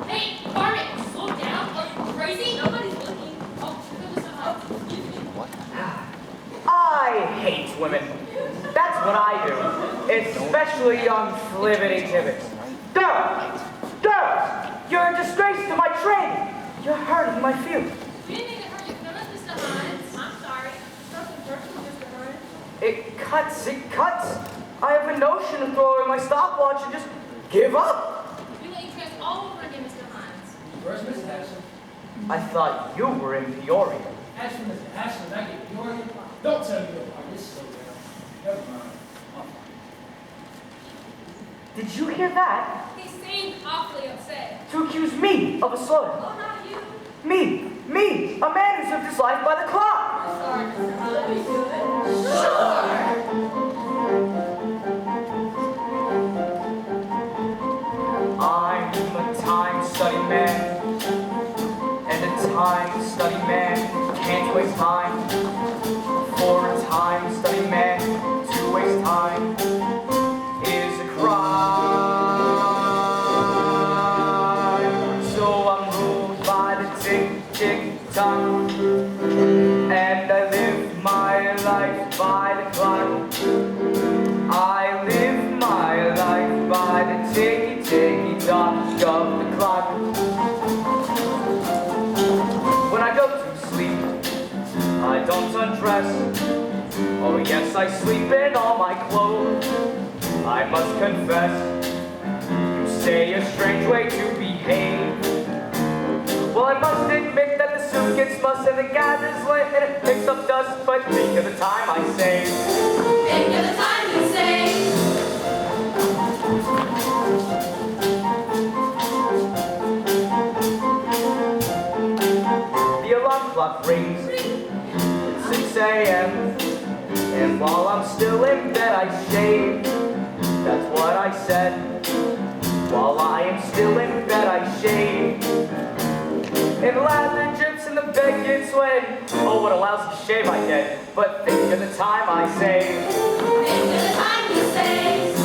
Speaker 4: Hey, Barnett, slow down. Are you crazy? Nobody's looking. Oh, there was
Speaker 8: I hate women. That's what I do. Especially young flibbity-tibbits. Girls! Girls! You're a disgrace to my training. You're hurting my feelings.
Speaker 4: You didn't mean to hurt your feelings, Mr. Hines. I'm sorry. Nothing personal, Mr. Hines.
Speaker 8: It cuts, it cuts. I have a notion of throwing my stopwatch and just give up.
Speaker 4: We let you trans all over again, Mr. Hines.
Speaker 1: Where's Miss Ashton?
Speaker 8: I thought you were in Peoria.
Speaker 1: Ashton, Miss Ashton, I get Peoria. Don't tell me your heart is so down. Never mind. I'll find
Speaker 8: Did you hear that?
Speaker 4: He seemed awfully upset.
Speaker 8: To accuse me of a slaughter.
Speaker 4: Oh, not you.
Speaker 8: Me, a man who's lived his life by the clock.
Speaker 4: I'm sorry, Mr. Hines. Sure.
Speaker 8: I'm a time-study man, and a time-study man can't waste time. For a time-study man to waste time is a crime. So I'm ruled by the tick-tick-tock, and I live my life by the clock. I live my life by the ticky-ticky-tock of the clock. When I go to sleep, I don't undress. Oh yes, I sleep in all my clothes. I must confess, you say a strange way to behave. Well, I must admit that the suit gets mussed and the gathers lit and it picks up dust, but think of the time I save.
Speaker 4: Think of the time you save.
Speaker 8: The alarm clock rings. It's 6 a.m. And while I'm still in bed, I shave. That's what I said. While I am still in bed, I shave. And lather drips and the bed gets wet. Oh, what a lousy shave I get. But think of the time I save.
Speaker 4: Think of the time you save.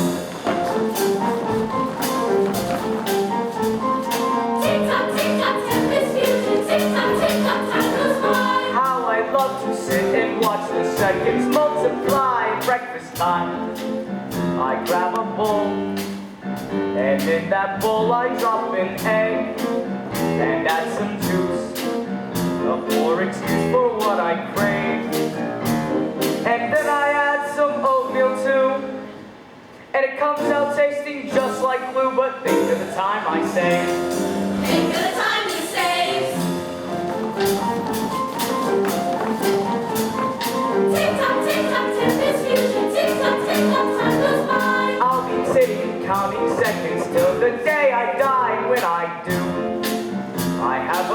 Speaker 4: Tick-tock, tick-tock, tempest fusion. Tick-tock, tick-tock, time goes by.
Speaker 8: How I love to sit and watch the seconds multiply. Breakfast time, I grab a bowl, and in that bowl I drop an egg, and add some juice, a poor excuse for what I crave. And then I add some oatmeal too, and it comes out tasting just like glue. But think of the time I save.
Speaker 4: Think of the time you save. Tick-tock, tick-tock, tempest fusion. Tick-tock, tick-tock, time goes by.
Speaker 8: I'll be sitting counting seconds till the day I die. When I do, I have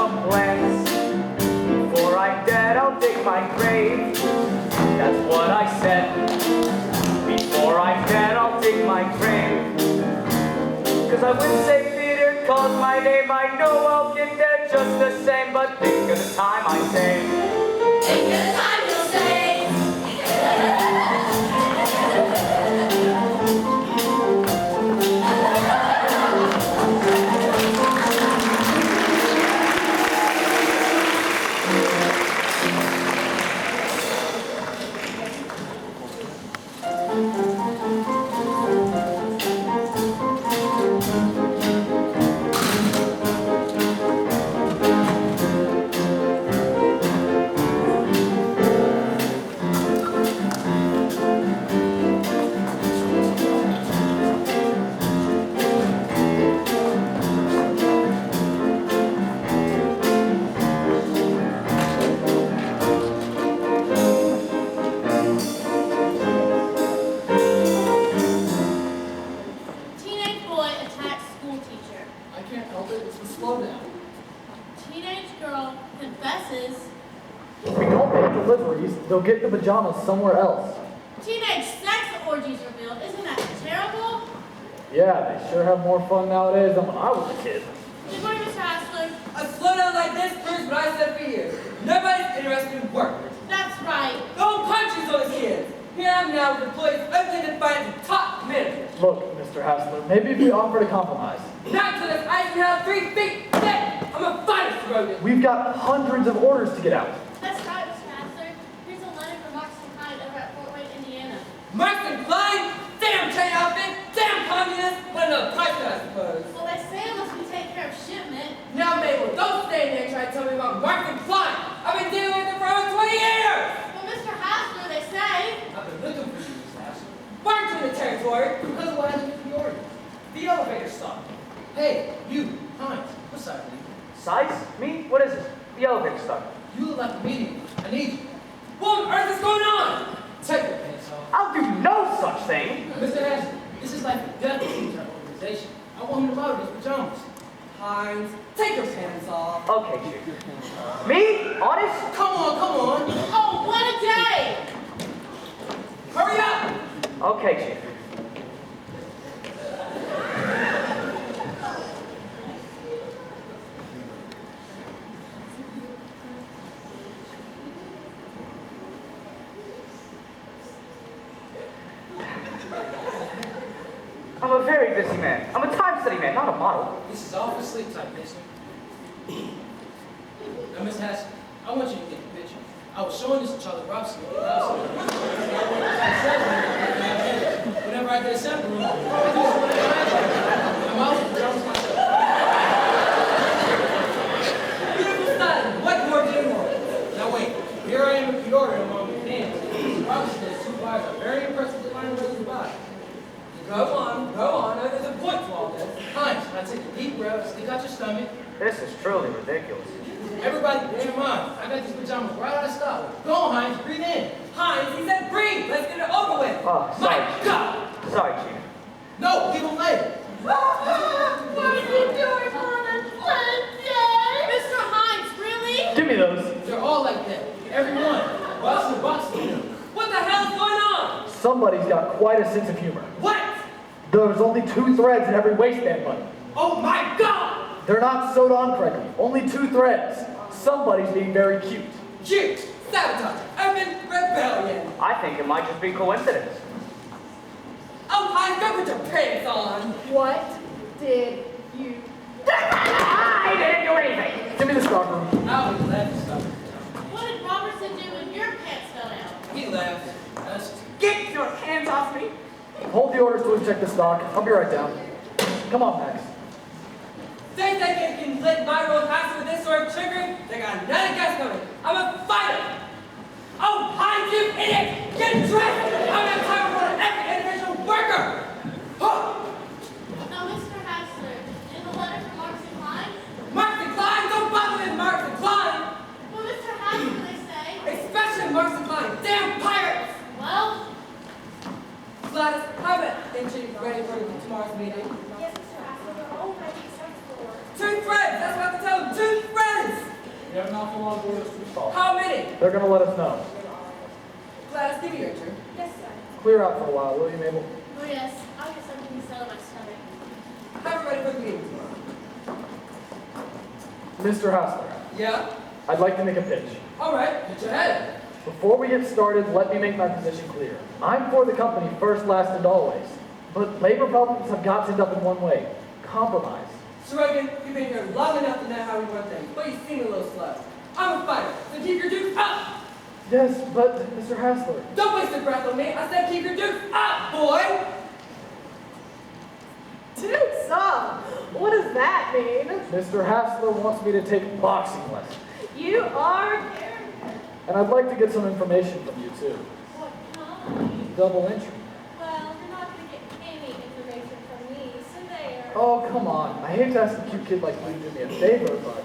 Speaker 8: Cause I wouldn't say Peter calls my name. I know I'll get there just the same. But think of the time I say.
Speaker 4: Think of the time you'll say.
Speaker 2: Teenage boy attacks school teacher.
Speaker 9: I can't help it. It's the slowdown.
Speaker 2: Teenage girl confesses.
Speaker 9: If we don't make deliveries, they'll get the pajamas somewhere else.
Speaker 2: Teenage sex orgies revealed. Isn't that terrible?
Speaker 9: Yeah, they sure have more fun nowadays than when I was a kid.
Speaker 2: Good morning, Mr. Hassler.
Speaker 3: A slowdown like this proves what I said for years. Nobody's interested in work.
Speaker 2: That's right.
Speaker 3: The whole country's on its heels. Here I am now with employees openly defiant to top management.
Speaker 9: Look, Mr. Hassler, maybe if we offered a compromise.
Speaker 3: Not till this Eisenhower 3 feet thick. I'm a finest rodent.
Speaker 9: We've got hundreds of orders to get out.
Speaker 2: That's right, Mr. Hassler. Here's a letter from Marks and Clyde over at Fort Wayne, Indiana.
Speaker 3: Marks and Clyde? Damn chain outfit, damn communist. What another price, I suppose.
Speaker 2: Well, they say unless we take care of shipment.
Speaker 3: Now, Mabel, don't stand there and try to tell me about Marks and Clyde. I've been dealing with it for over 20 years.
Speaker 2: Well, Mr. Hassler, they say.
Speaker 1: I've been looking for you, Mr. Hassler.
Speaker 3: March in the territory.
Speaker 1: Because of what happened with the order. The elevator stopped. Hey, you, Heinz, what side are you?
Speaker 8: Size? Me? What is it? The elevator stuck.
Speaker 1: You look like a medium. I need you.
Speaker 3: What on earth is going on?
Speaker 1: Take your pants off.
Speaker 8: I'll do no such thing.
Speaker 1: Mr. Hassler, this is like the death of our organization. I want him to model these pajamas.
Speaker 3: Heinz, take your pants off.
Speaker 8: Okay, Chief. Me? Honest?
Speaker 1: Come on, come on.
Speaker 2: Oh, what a day!
Speaker 3: Hurry up!
Speaker 8: Okay, Chief. I'm a very busy man. I'm a time study man, not a model.
Speaker 1: This is all for sleep time, mister. Now, Miss Hassler, I want you to get the picture. I was showing this to Charlie Robson at the house. Whenever I get a sample room, I do whatever I like. I'm out with pajamas myself.
Speaker 3: Beautiful styling. What more do you want?
Speaker 1: Now wait, here I am with the order among the hands. Mr. Robinson says two bars are very impressive to line ready to buy.
Speaker 3: Go on, go on. There's a point to all this.
Speaker 1: Heinz, now take a deep breath, stick out your stomach.
Speaker 8: This is truly ridiculous.
Speaker 1: Everybody, bear in mind, I got these pajamas right out of stock. Go on, Heinz, breathe in.
Speaker 3: Heinz, he said breathe. Let's get it over with.
Speaker 8: Oh, sorry.
Speaker 3: My God!
Speaker 8: Sorry, Chief.
Speaker 1: No, give them later.
Speaker 2: What are you doing on a Sunday? Mr. Hines, really?
Speaker 9: Give me those.
Speaker 1: They're all like that. Every one. Box to box to them.
Speaker 3: What the hell's going on?
Speaker 9: Somebody's got quite a sense of humor.
Speaker 3: What?
Speaker 9: There's only 2 threads in every waistband button.
Speaker 3: Oh my God!
Speaker 9: They're not sewed on correctly. Only 2 threads. Somebody's being very cute.
Speaker 3: Cute! Sabotage! Open rebellion!
Speaker 8: I think it might just be coincidence.
Speaker 3: Oh, Heinz, go put your pants on!
Speaker 2: What did you...
Speaker 8: I didn't do anything.
Speaker 9: Give me the stock room.
Speaker 1: I always laugh and stuff.
Speaker 2: What did Robertson do when your pants fell down?
Speaker 1: He laughed. That's
Speaker 3: Get your hands off me!
Speaker 9: Hold the orders till we check the stock. I'll be right down. Come on, Max.
Speaker 3: They think they can let my road pass with this sort of trickery? They got another guess coming. I'm a fighter! Oh, Heinz, you idiot! Get dressed! I'm not time for every individual worker! Huh.
Speaker 2: Now, Mr. Hassler, in the letter from Marks and Clyde?
Speaker 3: Marks and Clyde? Don't bother with Marks and Clyde!
Speaker 2: Well, Mr. Hassler, they say.
Speaker 3: Especially Marks and Clyde. Damn pirates!
Speaker 2: Well,
Speaker 3: Gladys, have it engine ready for tomorrow's meeting.
Speaker 2: yes, Mr. Hassler, they're all ready except for...
Speaker 3: 2 threads! That's what I have to tell them. 2 threads!
Speaker 9: We have an awful lot of orders to install.
Speaker 3: How many?
Speaker 9: They're gonna let us know.
Speaker 3: Gladys, give me your turn.
Speaker 2: Yes, sir.
Speaker 9: Clear out for a while, will you, Mabel?
Speaker 2: Oh, yes. I'll get something to settle my stomach.
Speaker 3: Have it ready for the meeting tomorrow.
Speaker 9: Mr. Hassler,
Speaker 3: Yeah?
Speaker 9: I'd like to make a pitch.
Speaker 3: All right, pitch ahead.
Speaker 9: Before we get started, let me make my position clear. I'm for the company first, last, and always. But labor problems have got to end up in one way: compromise.
Speaker 3: Sorogan, you've been here long enough to know how we run things, but you seem a little slow. I'm a fighter, so keep your dukes up!
Speaker 9: Yes, but Mr. Hassler.
Speaker 3: Don't waste your breath on me. I said keep your dukes up, boy!
Speaker 2: Dukes up? What does that mean?
Speaker 9: Mr. Hassler wants me to take boxing lessons.
Speaker 2: You are...
Speaker 9: And I'd like to get some information from you, too.
Speaker 4: What kind?
Speaker 9: Double entry.
Speaker 4: Well, you're not going to get any information from me, so there.
Speaker 9: Oh, come on. I hate to ask a cute kid like you to do me a favor, but...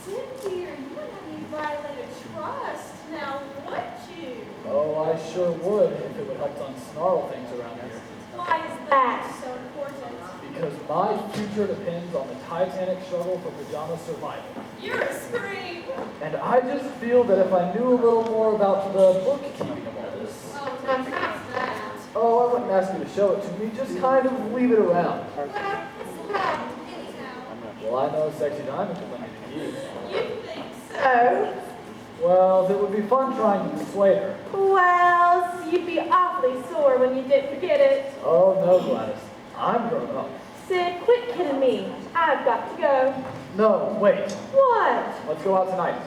Speaker 4: Sit here. You wouldn't have any violated trust. Now, would you?
Speaker 9: Oh, I sure would if it would help to unsnarl things around here.
Speaker 4: Why is that so important?
Speaker 9: Because my future depends on the Titanic struggle for pajama survival.
Speaker 4: You're a scream.
Speaker 9: And I just feel that if I knew a little more about the bookkeeping of all this...
Speaker 4: Oh, no, it's that.
Speaker 9: Oh, I wouldn't ask you to show it to me, just kind of leave it around.
Speaker 4: Well, it's allowed anyhow.
Speaker 9: Well, I know Sexy Diamond could lend me the keys.
Speaker 4: You think so?
Speaker 9: Well, it would be fun trying to persuade her.
Speaker 2: Well, you'd be awfully sore when you did forget it.
Speaker 9: Oh, no, Gladys. I'm grown up.
Speaker 2: Sid, quit kidding me. I've got to go.
Speaker 9: No, wait.
Speaker 2: What?
Speaker 9: Let's go out tonight.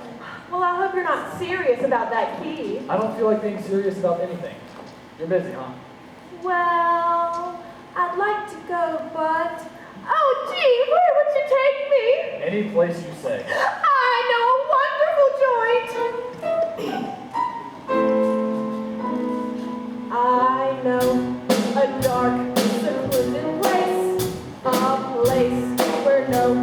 Speaker 2: Well, I hope you're not serious about that key.
Speaker 9: I don't feel like being serious about anything. You're busy, huh?
Speaker 2: Well, I'd like to go, but... Oh, gee, where would you take me?
Speaker 9: Any place you say.
Speaker 2: I know a wonderful joint. I know a dark, secluded place. A place where no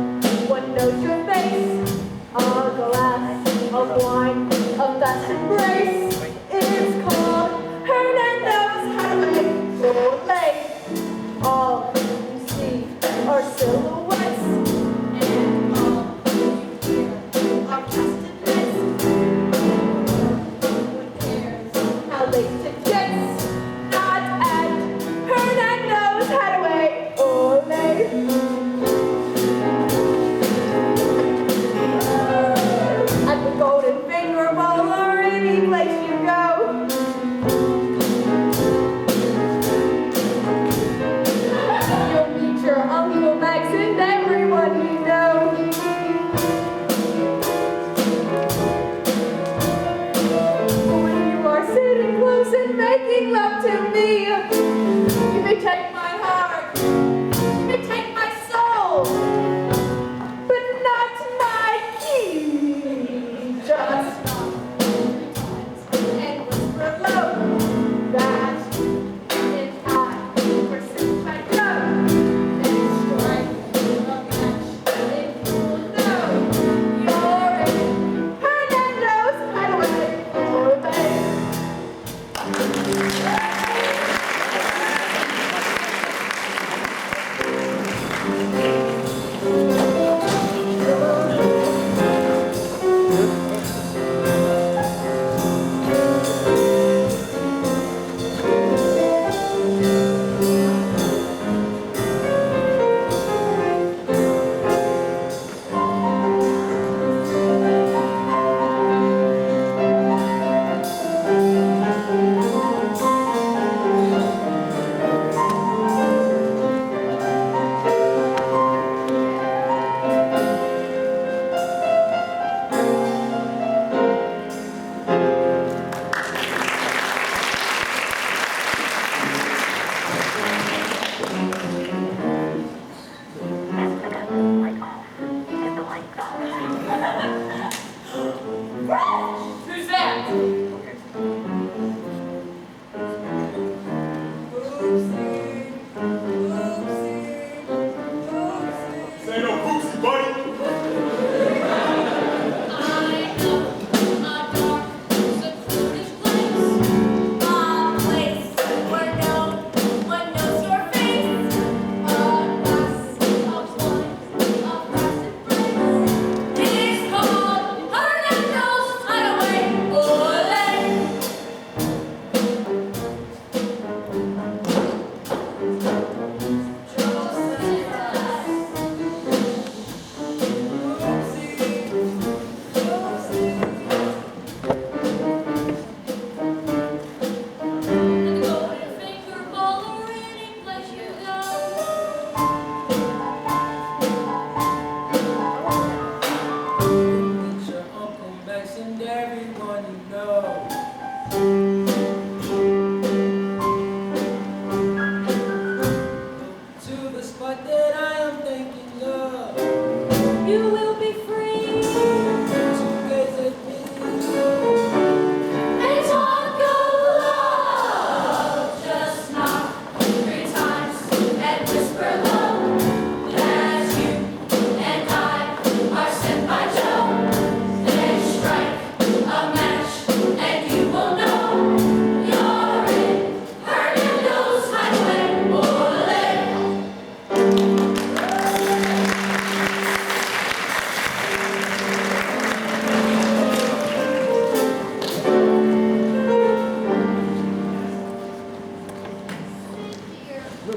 Speaker 2: one knows your face. A glass of wine, a fast embrace. It's called Hernando's Highway for late. All you see are silhouettes, and all you hear are casted nets. Who cares how late it gets? Not at Hernando's.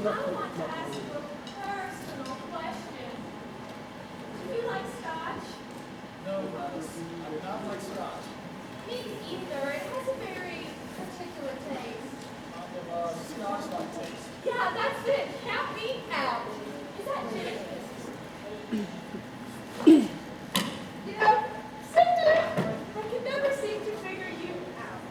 Speaker 4: want to ask you a personal question. Do you like scotch?
Speaker 1: No, Gladys, I do not like scotch.
Speaker 4: Me either. It has a very particular taste.
Speaker 1: Scotch-like taste.
Speaker 4: Yeah, that's it. Count me out. Is that gin? You know, sometimes I can never seem to figure you out.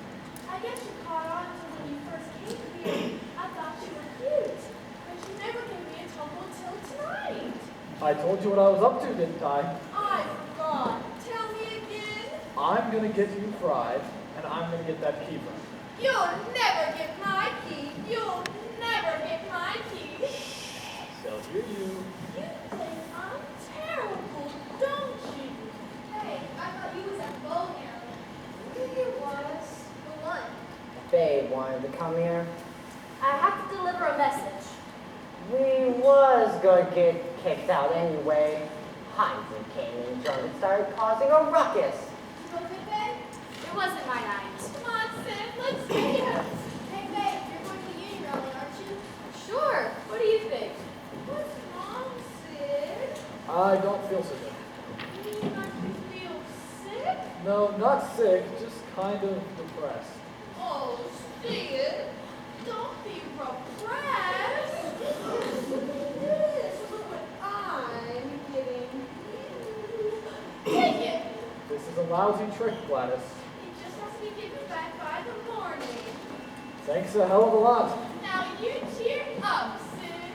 Speaker 4: I guess you caught on to when you first came here. I thought you were cute, but you never gave me a tumble till tonight.
Speaker 9: I told you what I was up to, didn't I?
Speaker 4: I forgot. Tell me again.
Speaker 9: I'm gonna get you fried, and I'm gonna get that key from you.
Speaker 4: You'll never get my key. You'll never get my key.
Speaker 9: They'll hear you.
Speaker 4: You think I'm terrible, don't you? Hey, I thought you was at the bowling alley. Who was? Who won?
Speaker 7: Babe wanted to come here.
Speaker 2: I have to deliver a message.
Speaker 7: We was gonna get kicked out anyway. Heinzen came in drunk and started causing a ruckus.
Speaker 4: You go good, babe?
Speaker 2: It wasn't my night.
Speaker 4: Come on, Sid, let's dance. Hey, babe, you're going to the union rally, aren't you?
Speaker 2: Sure. What do you think?
Speaker 4: What's wrong, Sid?
Speaker 9: I don't feel so good.
Speaker 4: You mean like you feel sick?
Speaker 9: No, not sick, just kind of depressed.
Speaker 4: Oh, Sid, don't be repressed. This is what I'm giving you. Take it.
Speaker 9: This is a lousy trick, Gladys.
Speaker 4: It just has to be given back by the morning.
Speaker 9: Thanks a hell of a lot.
Speaker 4: Now you cheer up, Sid.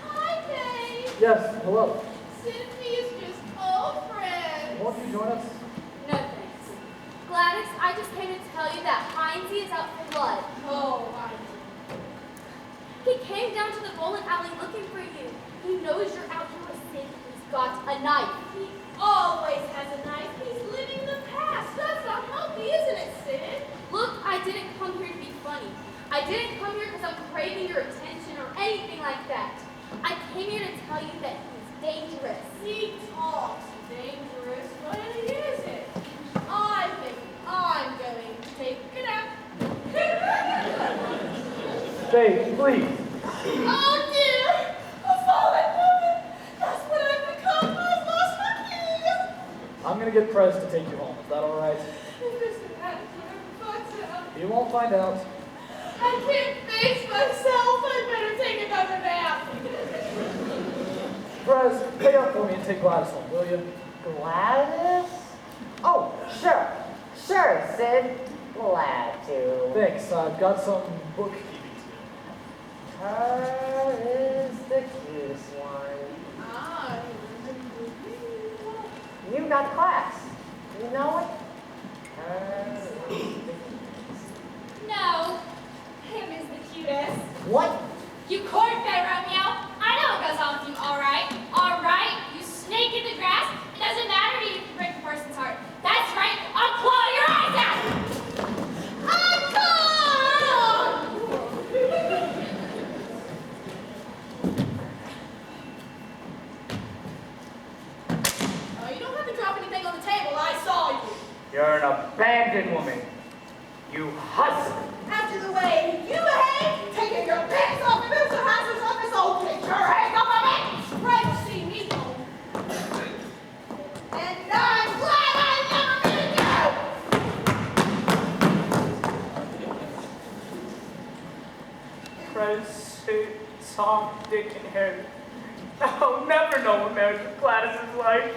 Speaker 4: Hi, babe.
Speaker 9: Yes, hello.
Speaker 4: Sydney is just old friends.
Speaker 9: Won't you join us?
Speaker 2: No thanks. Gladys, I just came to tell you that Heinzie is out for blood.
Speaker 4: Oh, I
Speaker 2: He came down to the bowling alley looking for you. He knows you're out here with Sid. He's got a knife.
Speaker 4: He always has a knife. He's living the past. That's not healthy, isn't it, Sid?
Speaker 2: Look, I didn't come here to be funny. I didn't come here because I'm craving your attention or anything like that. I came here to tell you that he's dangerous.
Speaker 4: He talks dangerous, but he isn't. I think I'm going to take it out.
Speaker 9: Babe, please.
Speaker 4: Oh dear! A fallen woman! That's what I've become! I've lost my keys!
Speaker 9: I'm gonna get Prez to take you home. Is that all right?
Speaker 4: If Mr. Patterson ever finds out,
Speaker 9: You won't find out.
Speaker 4: I can't face myself. I better take another nap.
Speaker 9: Prez, pay up for me and take Gladys home, will you?
Speaker 7: Gladys? Oh, sure. Sure, Sid. Glad to.
Speaker 9: Thanks. I've got some bookkeeping to do.
Speaker 7: Her is the cutest one.
Speaker 4: I
Speaker 7: You got class. You know it? Her is the cutest.
Speaker 2: No, him is the cutest.
Speaker 7: What?
Speaker 2: You cornfed, Romeo. I know it goes on with you, all right? All right? You snake in the grass. It doesn't matter to you if you break a person's heart. That's right. I'll claw your eyes out.
Speaker 4: You don't have to drop anything on the table. I saw you.
Speaker 8: You're an abandoned woman. You husk.
Speaker 4: After the way you behave, taking your pants off and Mr. Hassler's office, oh, get your hands off of me! Pray to see me home. And I'm glad I never met you!
Speaker 8: Prez, Tom, Dick, and Harry. I'll never know what marriage with Gladys is like.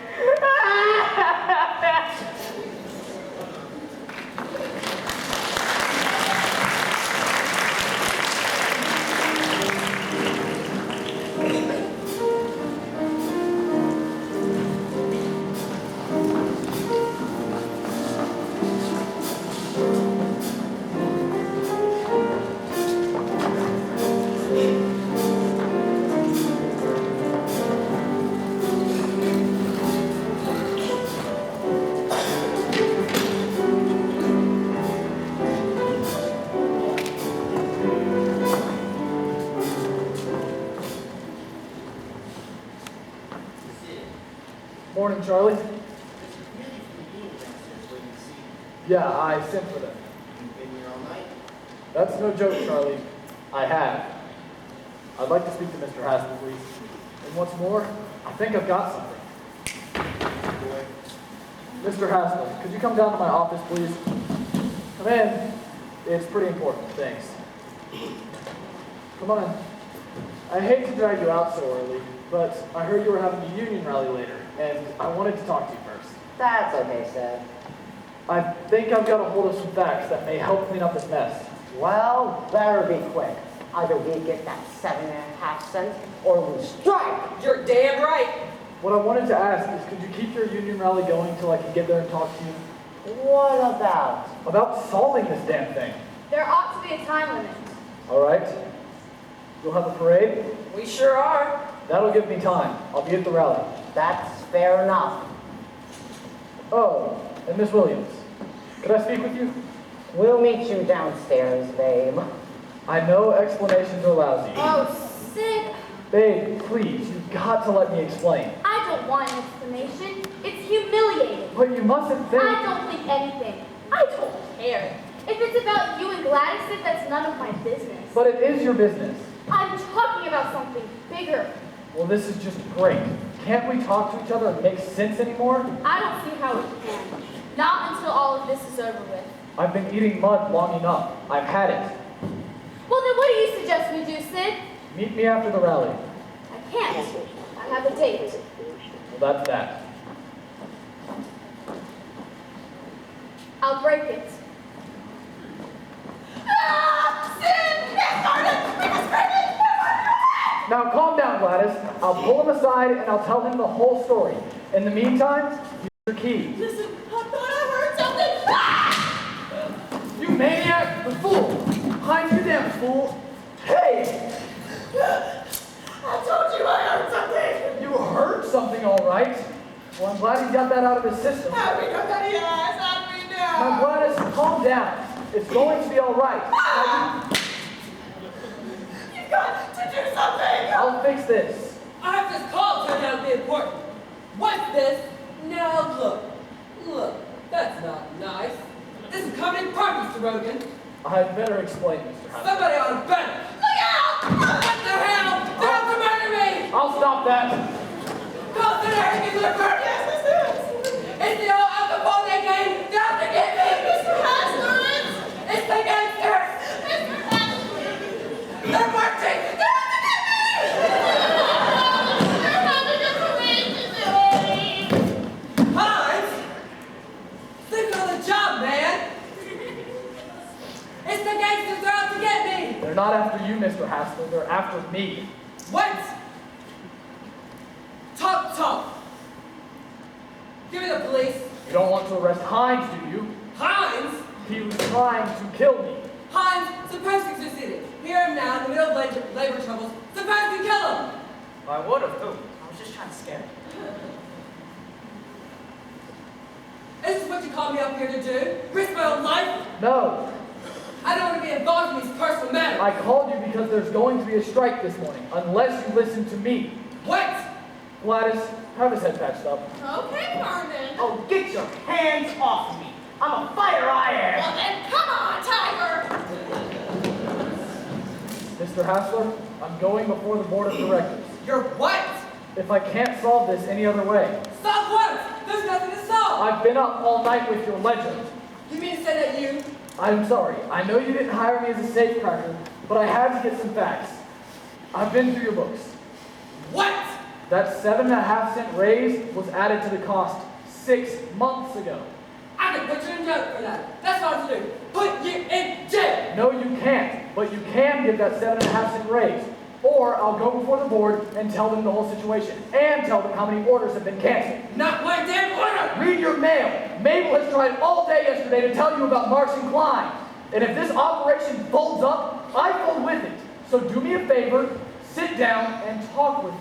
Speaker 9: Morning, Charlie. Yeah, I sent for them.
Speaker 10: You've been here all night?
Speaker 9: That's no joke, Charlie. I have. I'd like to speak to Mr. Haskell, please. And what's more, I think I've got something. Mr. Haskell, could you come down to my office, please? Come in. It's pretty important. Thanks. Come on in. I hate to drag you out so early, but I heard you were having a union rally later, and I wanted to talk to you first.
Speaker 7: That's okay, Sid.
Speaker 9: I think I've got a hold of some facts that may help clean up this mess.
Speaker 7: Well, better be quick. Either we get that 7.5 cents or we strike.
Speaker 3: You're damn right.
Speaker 9: What I wanted to ask is, could you keep your union rally going till I can get there and talk to you?
Speaker 7: What about?
Speaker 9: About solving this damn thing.
Speaker 2: There ought to be a time limit.
Speaker 9: All right? You'll have a parade?
Speaker 3: We sure are.
Speaker 9: That'll give me time. I'll be at the rally.
Speaker 7: That's fair enough.
Speaker 9: Oh, and Miss Williams, could I speak with you?
Speaker 7: We'll meet you downstairs, babe.
Speaker 9: I know explanations are lousy.
Speaker 2: Oh, Sid,
Speaker 9: Babe, please, you've got to let me explain.
Speaker 2: I don't want an explanation. It's humiliating.
Speaker 9: But you mustn't think...
Speaker 2: I don't think anything. I don't care. If it's about you and Gladys, Sid, that's none of my business.
Speaker 9: But it is your business.
Speaker 2: I'm talking about something bigger.
Speaker 9: Well, this is just great. Can't we talk to each other and make sense anymore?
Speaker 2: I don't see how we can. Not until all of this is over with.
Speaker 9: I've been eating mud long enough. I've had it.
Speaker 2: Well, then what do you suggest we do, Sid?
Speaker 9: Meet me after the rally.
Speaker 2: I can't. I have a date.
Speaker 9: Well, that's that.
Speaker 2: I'll break it.
Speaker 9: Now calm down, Gladys. I'll pull him aside and I'll tell him the whole story. In the meantime, use your key.
Speaker 4: Listen, I thought I heard something.
Speaker 9: You maniac! The fool! Hide you damn fool! Hey!
Speaker 4: I told you I heard something.
Speaker 9: You heard something, all right. Well, I'm glad he got that out of his system.
Speaker 4: How do we know that he has? How do we know?
Speaker 9: Now, Gladys, calm down. It's going to be all right.
Speaker 4: You've got to do something.
Speaker 9: I'll fix this.
Speaker 3: I have this call turned out to be important. What's this? Now look, that's not nice. This is coming in part, Mr. Rogan.
Speaker 9: I'd better explain, Mr. Haskell.
Speaker 3: Somebody ought to better. Look out! What the hell? They're out to murder me!
Speaker 9: I'll stop that.
Speaker 3: Call the Americans to murder! Yes, this is! It's the old Al Capone game! They're out to get me! Mr. Haskell! It's the gangsters! Mr. Haskell! They're marching! They're out to get me! They're having a parade today! Hines! Sleeping on the job, man! It's the gangsters! They're out to get me!
Speaker 9: They're not after you, Mr. Haskell. They're after me.
Speaker 3: What? Talk. Give me the police.
Speaker 9: You don't want to arrest Hines, do you?
Speaker 3: Hines?
Speaker 9: He was trying to kill me.
Speaker 3: Hines, suppose you succeeded. Here I am now in the middle of labor troubles. Suppose you kill him.
Speaker 5: I would have, too. I was just trying to scare him.
Speaker 3: This is what you called me up here to do? Risk my own life?
Speaker 9: No.
Speaker 3: I don't want to be involved in these personal matters.
Speaker 9: I called you because there's going to be a strike this morning, unless you listen to me.
Speaker 3: What?
Speaker 9: Gladys, have his head patched up.
Speaker 4: Okay, Carmen.
Speaker 5: Oh, get your hands off me. I'm a fighter, I am.
Speaker 4: Well then, come on, Tiger.
Speaker 9: Mr. Hassler, I'm going before the board of directors.
Speaker 3: You're what?
Speaker 9: If I can't solve this any other way,
Speaker 3: Stop what? There's nothing to solve.
Speaker 9: I've been up all night with your ledger.
Speaker 3: You mean to say that you?
Speaker 9: I'm sorry. I know you didn't hire me as a safecracker, but I had to get some facts. I've been through your books.
Speaker 3: What?
Speaker 9: That 7.5 cent raise was added to the cost 6 months ago.
Speaker 3: I can put you in jail for that. That's what I'm to do. Put you in jail.
Speaker 9: No, you can't. But you can give that 7.5 cent raise. Or I'll go before the board and tell them the whole situation. And tell them how many orders have been canceled.
Speaker 3: Not one damn order.
Speaker 9: Read your mail. Mabel has tried all day yesterday to tell you about Marks and Klein. And if this operation folds up, I fold with it. So do me a favor, sit down and talk with me.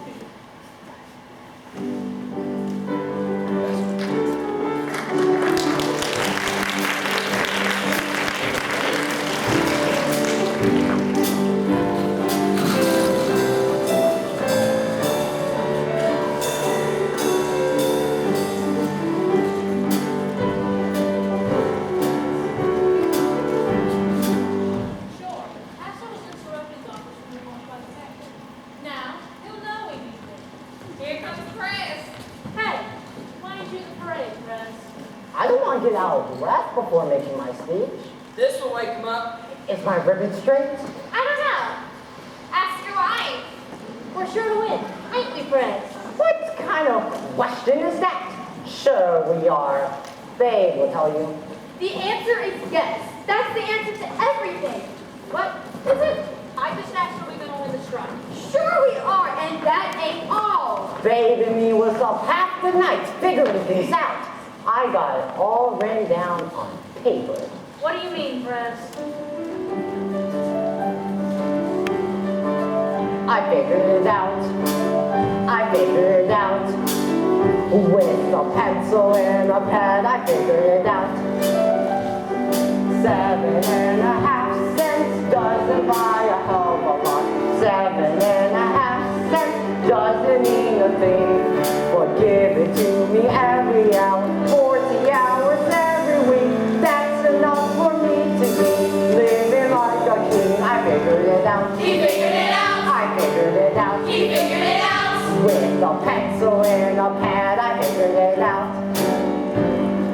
Speaker 7: get out of breath before making my speech.
Speaker 3: This will wake him up.
Speaker 7: Is my ribbon straight?
Speaker 2: I don't know. Ask your wife. We're sure to win. Ain't we, friends?
Speaker 7: What kind of question is that? Sure we are. Babe will tell you.
Speaker 2: The answer is yes. That's the answer to everything. What is it? I just naturally gonna win the strike. Sure we are, and that ain't all.
Speaker 7: Babe and me was up half the night figuring things out. I got it all written down on paper.
Speaker 2: What do you mean, friends?
Speaker 7: I figured it out. I figured it out. With a pencil and a pad, I figured it out. 7.5 cents doesn't buy a hell of a lot. 7.5 cents doesn't mean a thing. But give it to me every hour, 40 hours every week. That's enough for me to be living like a king. I figured it out.
Speaker 4: He figured it out.
Speaker 7: I figured it out.
Speaker 4: He figured it out.
Speaker 7: With a pencil and a pad, I figured it out.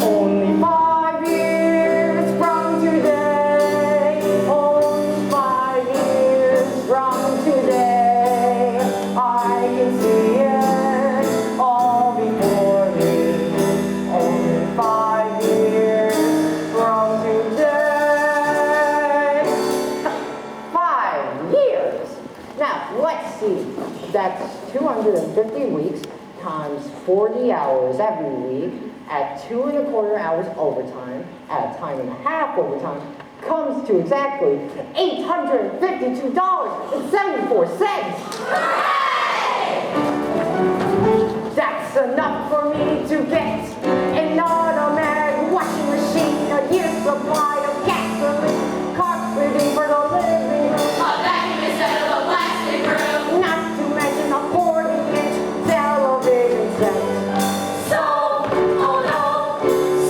Speaker 7: Only 5 years from today. Only 5 years from today. I can see it all before me. Only 5 years from today. 5 years. Now, let's see. That's 250 weeks times 40 hours every week at 2.25 hours overtime at a time and a half overtime comes to exactly $852.74. That's enough for me to get an automatic washing machine, a year's supply of gasoline, carpeting for the living room,
Speaker 4: A vacuum instead of a plastic room.
Speaker 7: not to mention a 40-inch television set.
Speaker 4: So, oh no,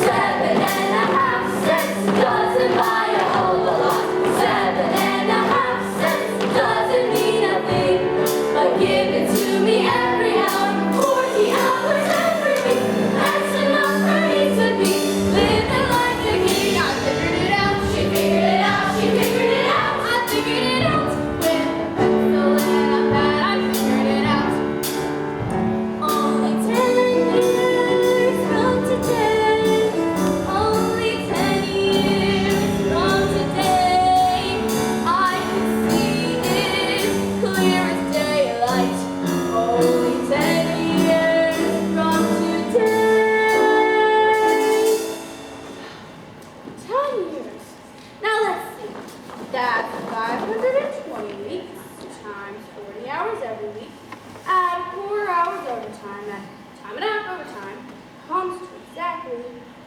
Speaker 4: 7.5 cents doesn't buy a whole lot. 7.5 cents doesn't mean a thing. But give it to me every hour, 40 hours every week. That's enough for me to be living like a king. I figured it out, she figured it out, she figured it out, I figured it out. With a pencil and a pad, I figured it out. Only 10 years from today. Only 10 years from today. I can see it clear as daylight. Only 10 years from today. 10 years. Now let's see. That's 520 weeks times 40 hours every week. Add 4 hours overtime, and time and a half overtime comes to exactly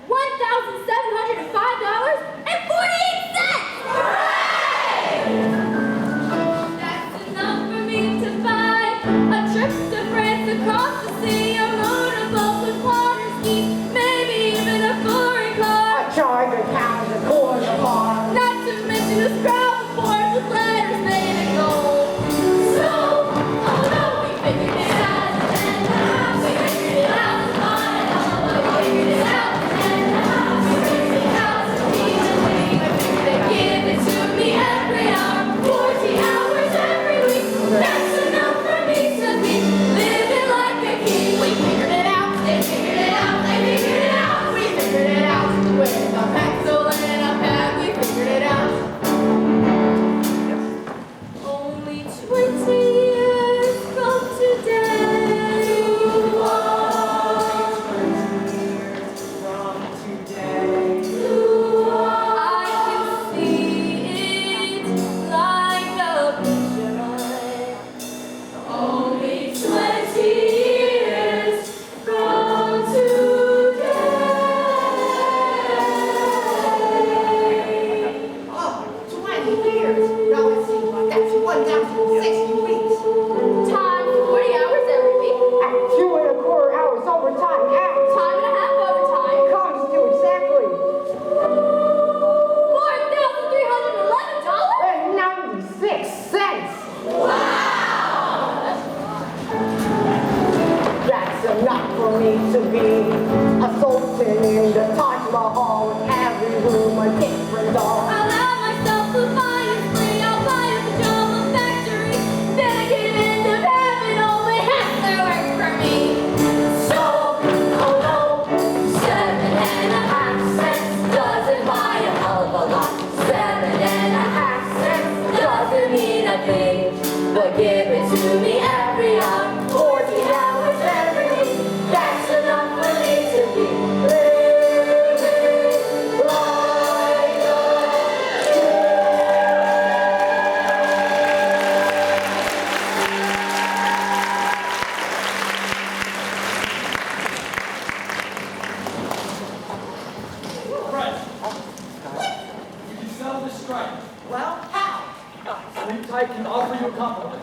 Speaker 4: $1,705.48. That's enough for me to buy a trip to France across the sea, a motorboat with water skis, maybe even a foreign car.
Speaker 7: A charger counts a corner bar.
Speaker 4: Not to mention a Scrabble board with letters made in gold. So, oh no, we figured it out, and we figured it out, we figured it out, and we figured it out, they give it to me every hour, 40 hours every week. That's enough for me to be living like a king. We figured it out, they figured it out, they figured it out, we figured it out. With a pencil and a pad, we figured it out. Only 20 years from today.
Speaker 1: From today.
Speaker 4: I can see it like a vision. Only 20 years from today.
Speaker 10: Oh, 20 years. Now let's see. That's 1,060 weeks.
Speaker 4: Times 40 hours every week.
Speaker 7: At 2.25 hours overtime at
Speaker 4: Time and a half overtime.
Speaker 7: comes to exactly
Speaker 4: $4,311.
Speaker 7: $96. That's enough for me to be a sultan in the Taj Mahal.
Speaker 4: but give it to me every hour, 40 hours every week. That's enough for me to be living like a
Speaker 1: Friends, you can settle this strike.
Speaker 10: Well, how?
Speaker 9: Sleep Tight can offer you a compliment.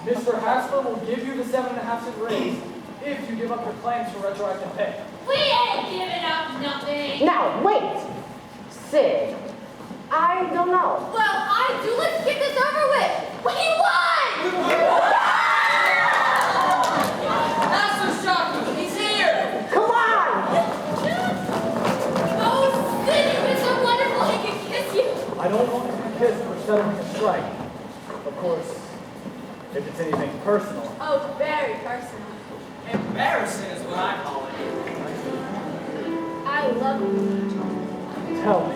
Speaker 9: Mr. Hassler will give you the 7.5 cent raise if you give up your claims for retroactive pay.
Speaker 2: We ain't giving up nothing.
Speaker 7: Now, wait! Sid, I don't know.
Speaker 2: Well, I do. Let's get this over with. We won!
Speaker 3: That's so shocking. He's here.
Speaker 7: Come on!
Speaker 2: Oh, Sid, you've been so wonderful. He can kiss you.
Speaker 9: I don't want to be kissed for settling a strike. Of course, if it's anything personal.
Speaker 2: Oh, very personal.
Speaker 1: Embarrassing is what I call it.
Speaker 2: I love you.
Speaker 9: Tell me.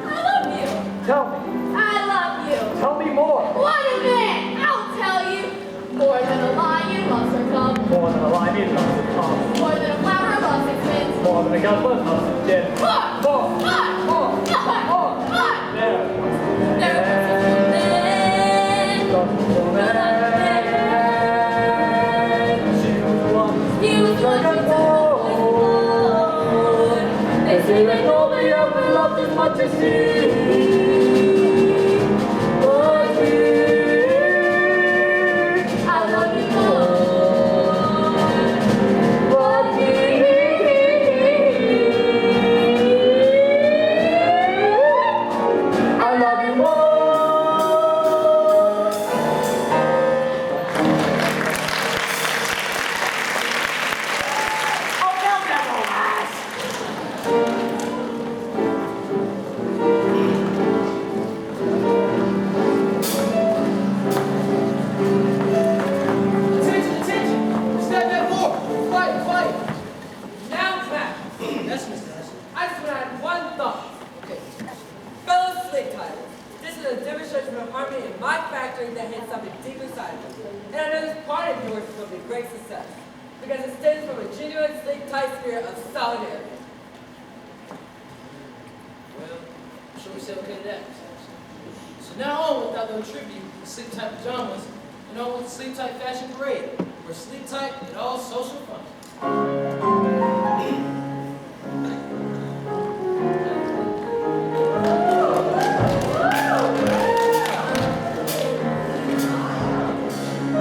Speaker 2: I love you.
Speaker 9: Tell me.
Speaker 2: I love you.
Speaker 9: Tell me more.
Speaker 2: What a minute! I'll tell you. More than a lion loves her cub.
Speaker 9: More than a limey loves a top.
Speaker 2: More than a flower loves its mint.
Speaker 9: More than a gunman loves a gin.
Speaker 2: More!
Speaker 9: More.
Speaker 2: More!
Speaker 9: More.
Speaker 2: More! More!
Speaker 9: There.
Speaker 2: There was a woman.
Speaker 9: She was one.
Speaker 2: He was one who took the boy's blood. They say that nobody ever loved as much as he. But me, I love you more. But me,
Speaker 9: I love you more.
Speaker 10: Oh, they'll never last.
Speaker 1: Attention, attention! Step back more! Fight, fight!
Speaker 3: Now, Matt.
Speaker 1: Yes, Mr. Hudson.
Speaker 3: I just want to add one thought. Okay. Fellow slave titles, this is a demonstration of harmony in my factory that hits something deep inside of me. And I know this part of yours is going to be a great success because it stems from a genuine slave tight spirit of solidarity.
Speaker 1: Well, I'm sure we said okay to that. So now on with our little tribute to Sleep Tight Pajamas and on with the Sleep Tight Fashion Parade, where Sleep Tight and all social fun.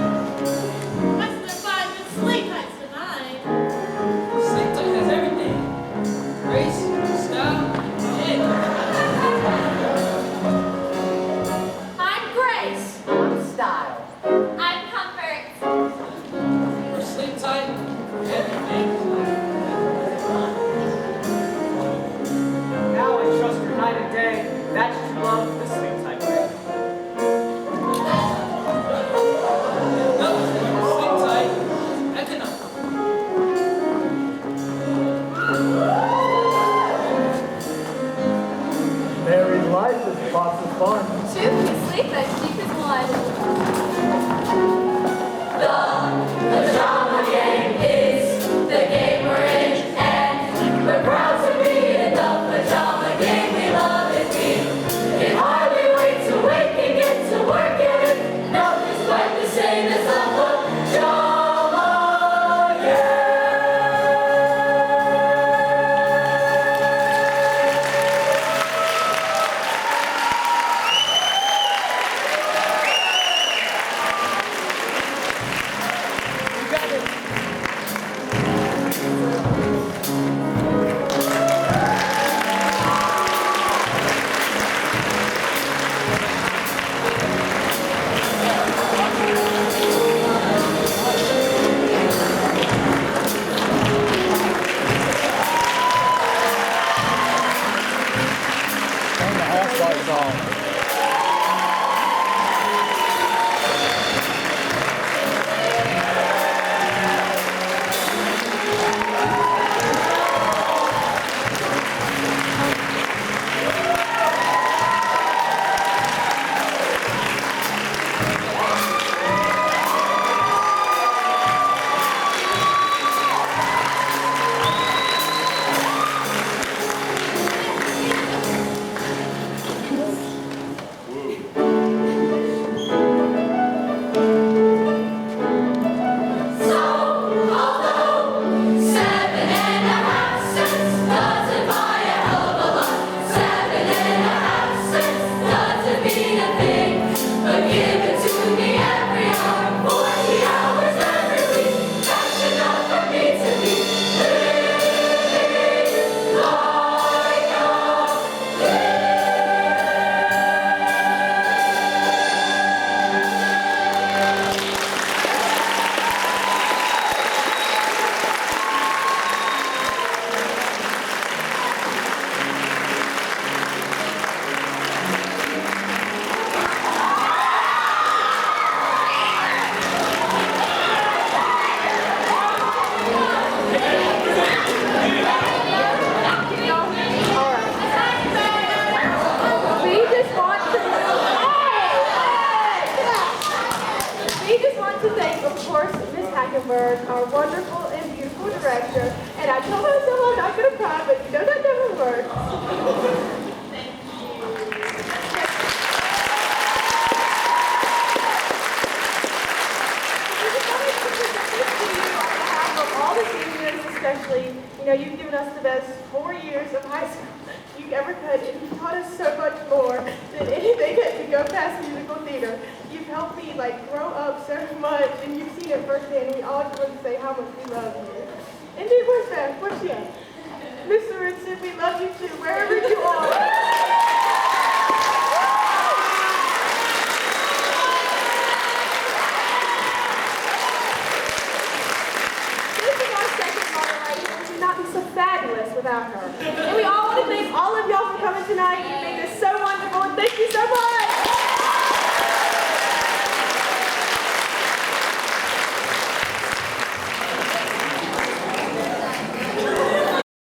Speaker 2: What's the fun with sleep nights tonight?
Speaker 1: Sleep Tight has everything. Grace, style, and
Speaker 2: I'm Grace.
Speaker 7: I'm style.
Speaker 2: I'm Comfort.
Speaker 1: we're Sleep Tight for everything.
Speaker 2: course, Miss Hackenberg, our wonderful and beautiful director. And I told myself I'm not going to cry, but you know that never works. All the seniors, especially, you've given us the best 4 years of high school you ever could, and you've taught us so much more than anything that could go past musical theater. You've helped me, grow up so much, and you've seen it firsthand, and we all just want to say how much we love you. Indeed, where's Beth? Where's she at? Mr. Ritson, we love you too, wherever you are. Fabulous without her. And we all want to thank all of y'all for coming tonight. You made this so wonderful. Thank you so much.